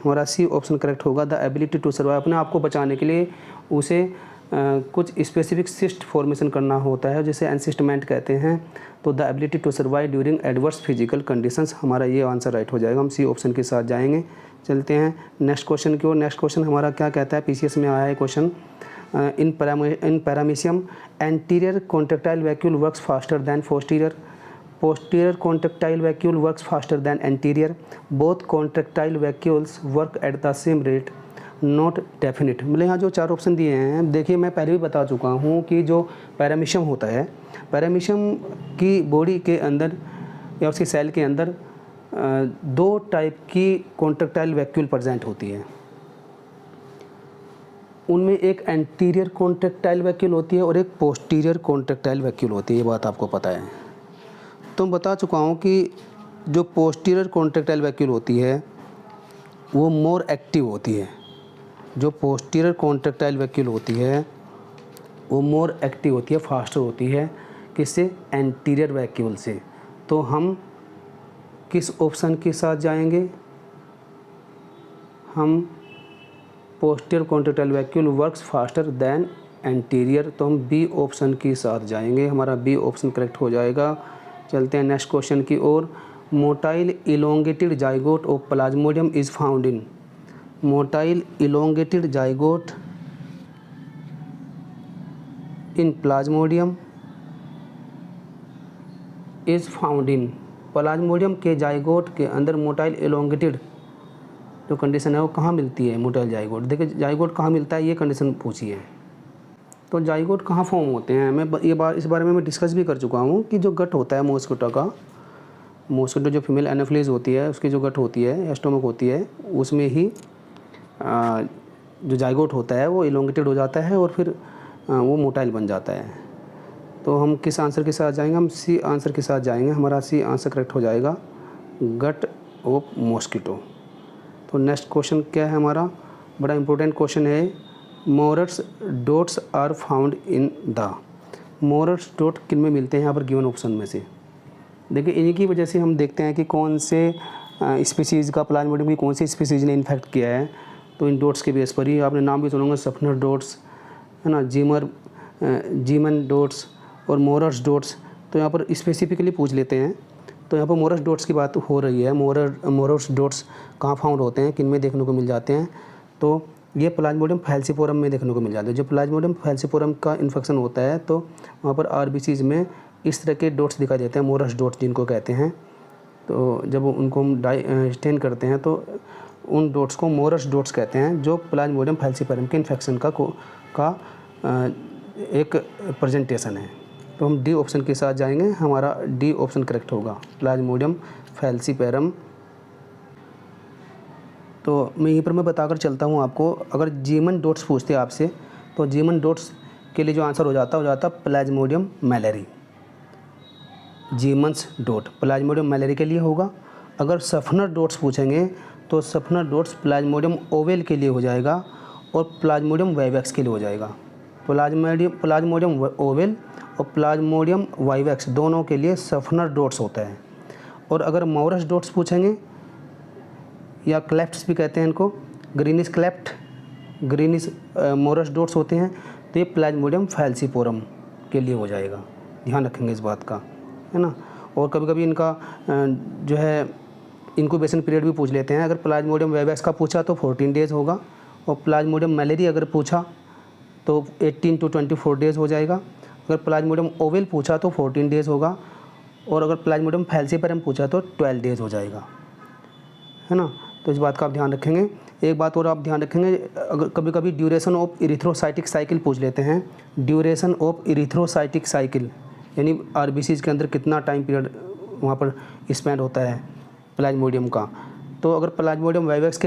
हमारा सी ऑप्शन करेक्ट होगा। द एबिलिटी टू सर्वाइव, अपने आप को बचाने के लिए उसे कुछ स्पेसिफिक सिस्ट फॉर्मेशन करना होता है जिसे एनसिस्टमेंट कहते हैं। तो the ability to survive during adverse physical conditions, हमारा ये आंसर राइट हो जाएगा। हम सी ऑप्शन के साथ जाएंगे। चलते हैं नेक्स्ट क्वेश्चन की ओर। नेक्स्ट क्वेश्चन हमारा क्या कहता है, PCS में आया है question, in paramecium anterior contractile vacuole works faster than posterior, posterior contractile vacuole works faster than anterior, both contractile vacuoles work at the same rate, not definite। मतलब यहाँ जो चार ऑप्शन दिए हैं, देखिए मैं पहले भी बता चुका हूँ कि जो पैरामीशियम होता है, पैरामीशियम की बॉडी के अंदर या उसकी सेल के अंदर दो टाइप की कॉन्ट्रेक्टाइल वैक्यूल प्रेजेंट होती है। उनमें एक एंटीरियर कॉन्ट्रेक्टाइल वैक्यूल होती है और एक पोस्टीरियर कॉन्ट्रेक्टाइल वैक्यूल होती है, ये बात आपको पता है। तो मैं बता चुका हूँ कि जो पोस्टीरियर कॉन्ट्रेक्टाइल वैक्यूल होती है वो मोर एक्टिव होती है। जो पोस्टीरियर कॉन्ट्रेक्टाइल वैक्यूल होती है वो मोर एक्टिव होती है, फास्टर होती है, किससे, एंटीरियर वैक्यूल से। तो हम किस ऑप्शन के साथ जाएंगे, हम posterior contractile vacuole works faster than anterior, तो हम बी ऑप्शन के साथ जाएंगे, हमारा बी ऑप्शन करेक्ट हो जाएगा। चलते हैं नेक्स्ट क्वेश्चन की ओर। Motile elongated zygote of Plasmodium is found in, motile elongated zygote in Plasmodium is found in, Plasmodium के जाइगोट के अंदर मोटाइल इलोंगेटेड जो कंडीशन है वो कहाँ मिलती है, मोटाइल जाइगोट। देखिए जाइगोट कहाँ मिलता है, ये कंडीशन पूछी है। तो जाइगोट कहाँ फॉर्म होते हैं, मैं इस बारे में मैं डिस्कस भी कर चुका हूँ कि जो गट होता है मॉस्किटो का, मॉस्किटो जो फीमेल एनाफिलीज होती है उसकी जो गट होती है, एस्टोमक होती है, उसमें ही जो जाइगोट होता है वो इलोंगेटेड हो जाता है और फिर वो मोटाइल बन जाता है। तो हम किस आंसर के साथ जाएंगे, हम सी आंसर के साथ जाएंगे, हमारा सी आंसर करेक्ट हो जाएगा, गट ऑफ मॉस्किटो। तो नेक्स्ट क्वेश्चन क्या है हमारा, बड़ा इंपॉर्टेंट क्वेश्चन है, Maurer's dots are found in the, Maurer's dot किन में मिलते हैं यहाँ पर गिवन ऑप्शन में से। देखिए इन्हीं की वजह से हम देखते हैं कि कौन से स्पीसीज़ का, प्लाज्मोडियम की कौन सी स्पीसीज़ ने इन्फेक्ट किया है। तो इन डॉट्स के बेस पर ही आपने नाम भी सुनोगे, सफनर डॉट्स है ना, जीमन डॉट्स और मोरर्स डॉट्स। तो यहाँ पर स्पेसिफिकली पूछ लेते हैं। तो यहाँ पर मोरस डॉट्स की बात हो रही है, मोरस डॉट्स कहाँ फाउंड होते हैं, किन में देखने को मिल जाते हैं। तो ये प्लाज्मोडियम फैल्सीफोरम में देखने को मिल जाते हैं। जो प्लाज्मोडियम फैल्सीफोरम का इन्फेक्शन होता है तो वहाँ पर RBCs में इस तरह के डॉट्स दिखाई देते हैं, मोरस डॉट्स जिनको कहते हैं। तो जब उनको हम स्टेन करते हैं तो उन डॉट्स को मोरस डॉट्स कहते हैं जो प्लाज्मोडियम फैल्सीपेरम के इन्फेक्शन का एक प्रेजेंटेशन है। तो हम डी ऑप्शन के साथ जाएंगे, हमारा डी ऑप्शन करेक्ट होगा, प्लाज्मोडियम फैल्सीपेरम। तो मैं यहीं पर मैं बताकर चलता हूँ आपको, अगर जीमन डॉट्स पूछते हैं आपसे तो जीमन डॉट्स के लिए जो आंसर हो जाता प्लाज्मोडियम मैलेरी। जीमन्स डॉट प्लाज्मोडियम मैलेरी के लिए होगा। अगर सफनर डॉट्स पूछेंगे तो सफनर डॉट्स प्लाज्मोडियम ओवेल के लिए हो जाएगा और प्लाज्मोडियम वाइवैक्स के लिए हो जाएगा। प्लाज्मोडियम ओवेल और प्लाज्मोडियम वाइवैक्स दोनों के लिए सफनर डॉट्स होता है। और अगर मॉरस डॉट्स पूछेंगे या क्लेफ्ट्स भी कहते हैं इनको, ग्रीनिश क्लेफ्ट, ग्रीनिश मॉरस डॉट्स होते हैं, तो ये प्लाज्मोडियम फैल्सीपोरम के लिए हो जाएगा। ध्यान रखेंगे इस बात का, है ना। और कभी कभी इनका जो है इंक्यूबेशन पीरियड भी पूछ लेते हैं। अगर प्लाज्मोडियम वाइवैक्स का पूछा तो 14 डेज़ होगा, और प्लाज्मोडियम मैलेरी अगर पूछा तो 18 to 24 डेज़ हो जाएगा। अगर प्लाज्मोडियम ओवेल पूछा तो 14 डेज़ होगा, और अगर प्लाज्मोडियम फैल्सीपेरम पूछा तो 12 डेज़ हो जाएगा, है ना। तो इस बात का आप ध्यान रखेंगे। एक बात और आप ध्यान रखेंगे, अगर कभी कभी ड्यूरेशन ऑफ इरिथ्रोसाइटिक साइकिल पूछ लेते हैं, ड्यूरेशन ऑफ इरिथ्रोसाइटिक साइकिल यानी आरबीसीज के अंदर कितना टाइम पीरियड वहाँ पर स्पेंड होता है प्लाज्मोडियम का। तो अगर प्लाज्मोडियम वाइवैक्स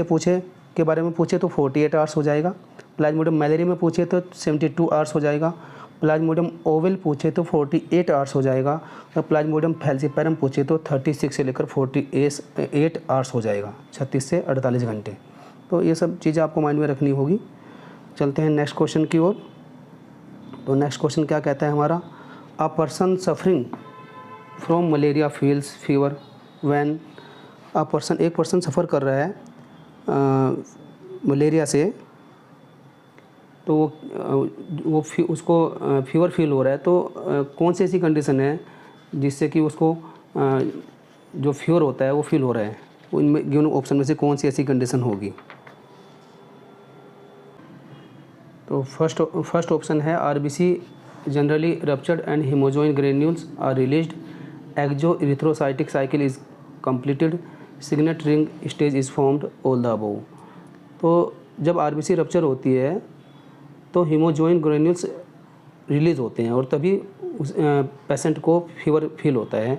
के बारे में पूछे तो 48 आवर्स हो जाएगा, प्लाज्मोडियम मैलेरी में पूछे तो 72 आवर्स हो जाएगा, प्लाज्मोडियम ओवेल पूछे तो 48 आवर्स हो जाएगा, और प्लाज्मोडियम फैल्सीपेरम पूछे तो 36 से लेकर 48 आवर्स हो जाएगा, 36 से 48 घंटे। तो ये सब चीज़ें आपको माइंड में रखनी होगी। चलते हैं नेक्स्ट क्वेश्चन की ओर। तो नेक्स्ट क्वेश्चन क्या कहता है हमारा, a person suffering from malaria feels fever when एक पर्सन सफ़र कर रहा है मलेरिया से, तो उसको फीवर फील हो रहा है, तो कौन सी ऐसी कंडीशन है जिससे कि उसको जो फीवर होता है वो फील हो रहा है, इनमें गिवन ऑप्शन में से कौन सी ऐसी कंडीशन होगी। तो फर्स्ट ऑप्शन है RBC generally ruptured and hemozoin granules are released, exo erythrocytic cycle is completed, signet ring stage is formed, all the above. तो जब आरबीसी रप्चर होती है तो हीमोजोइन ग्रेन्यूल्स रिलीज़ होते हैं और तभी उस पेशेंट को फीवर फील होता है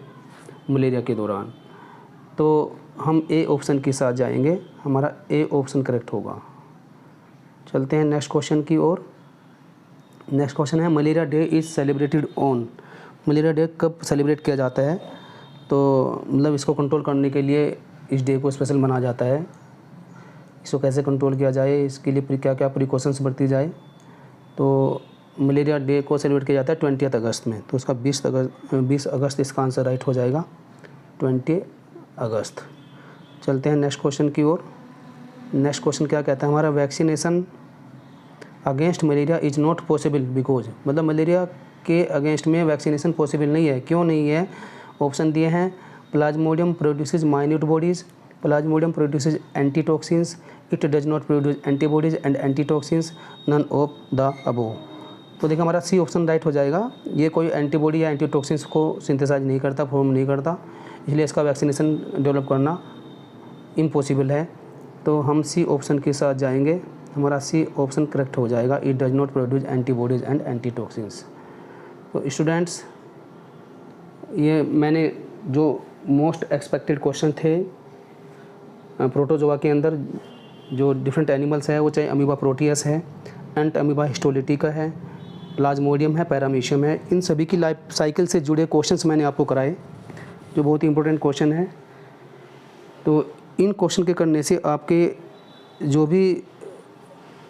मलेरिया के दौरान। तो हम ए ऑप्शन के साथ जाएंगे, हमारा ए ऑप्शन करेक्ट होगा। चलते हैं नेक्स्ट क्वेश्चन की ओर। नेक्स्ट क्वेश्चन है malaria day is celebrated on. Malaria day कब सेलिब्रेट किया जाता है, तो मतलब इसको कंट्रोल करने के लिए इस डे को स्पेशल मनाया जाता है। इसको कैसे कंट्रोल किया जाए, इसके लिए क्या क्या प्रिकॉशंस बरती जाए। तो मलेरिया डे को सेलिब्रेट किया जाता है 20 अगस्त में, तो उसका 20 अगस्त इसका आंसर राइट हो जाएगा, 20 अगस्त। चलते हैं नेक्स्ट क्वेश्चन की ओर। नेक्स्ट क्वेश्चन क्या कहता है हमारा, vaccination against malaria is not possible because, मतलब मलेरिया के अगेंस्ट में वैक्सीनेशन पॉसिबल नहीं है, क्यों नहीं है। ऑप्शन दिए हैं, Plasmodium produces minute bodies, Plasmodium produces antitoxins, it does not produce antibodies and antitoxins, none of the above. तो देखिए हमारा सी ऑप्शन राइट हो जाएगा, ये कोई एंटीबॉडी या एंटीटॉक्सिन्स को सिंथेसाइज नहीं करता, फॉर्म नहीं करता, इसलिए इसका वैक्सीनेशन डेवलप करना इम्पॉसिबल है। तो हम सी ऑप्शन के साथ जाएंगे, हमारा सी ऑप्शन करेक्ट हो जाएगा, it does not produce antibodies and antitoxins. तो स्टूडेंट्स, ये मैंने जो मोस्ट एक्सपेक्टेड क्वेश्चन थे प्रोटोजोआ के अंदर, जो डिफरेंट एनिमल्स है, वो चाहे अमीबा प्रोटियस है, एंट अमीबा हिस्टोलिटिका है, प्लाज्मोडियम है, पैरामीशियम है, इन सभी की लाइफ साइकिल से जुड़े क्वेश्चंस मैंने आपको कराए, जो बहुत ही इंपॉर्टेंट क्वेश्चन है। तो इन क्वेश्चन के करने से आपके जो भी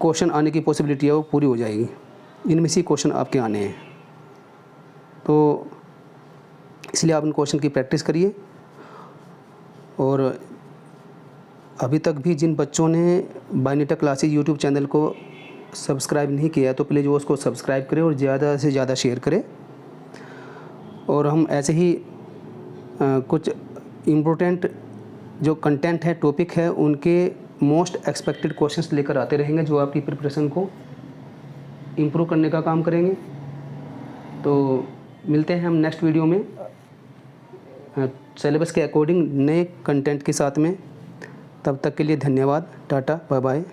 क्वेश्चन आने की पॉसिबिलिटी है वो पूरी हो जाएगी, इनमें से क्वेश्चन आपके आने हैं। तो इसलिए आप इन क्वेश्चन की प्रैक्टिस करिए। और अभी तक भी जिन बच्चों ने बायनेटा क्लासेज यूट्यूब चैनल को सब्सक्राइब नहीं किया तो प्लीज़ वो उसको सब्सक्राइब करें और ज़्यादा से ज़्यादा शेयर करें। और हम ऐसे ही कुछ इम्पोर्टेंट जो कंटेंट है, टॉपिक है, उनके मोस्ट एक्सपेक्टेड क्वेश्चंस लेकर आते रहेंगे, जो आपकी प्रिपरेशन को इम्प्रूव करने का काम करेंगे। तो मिलते हैं हम नेक्स्ट वीडियो में सिलेबस के अकॉर्डिंग नए कंटेंट के साथ में। तब तक के लिए धन्यवाद, टाटा, बाय बाय।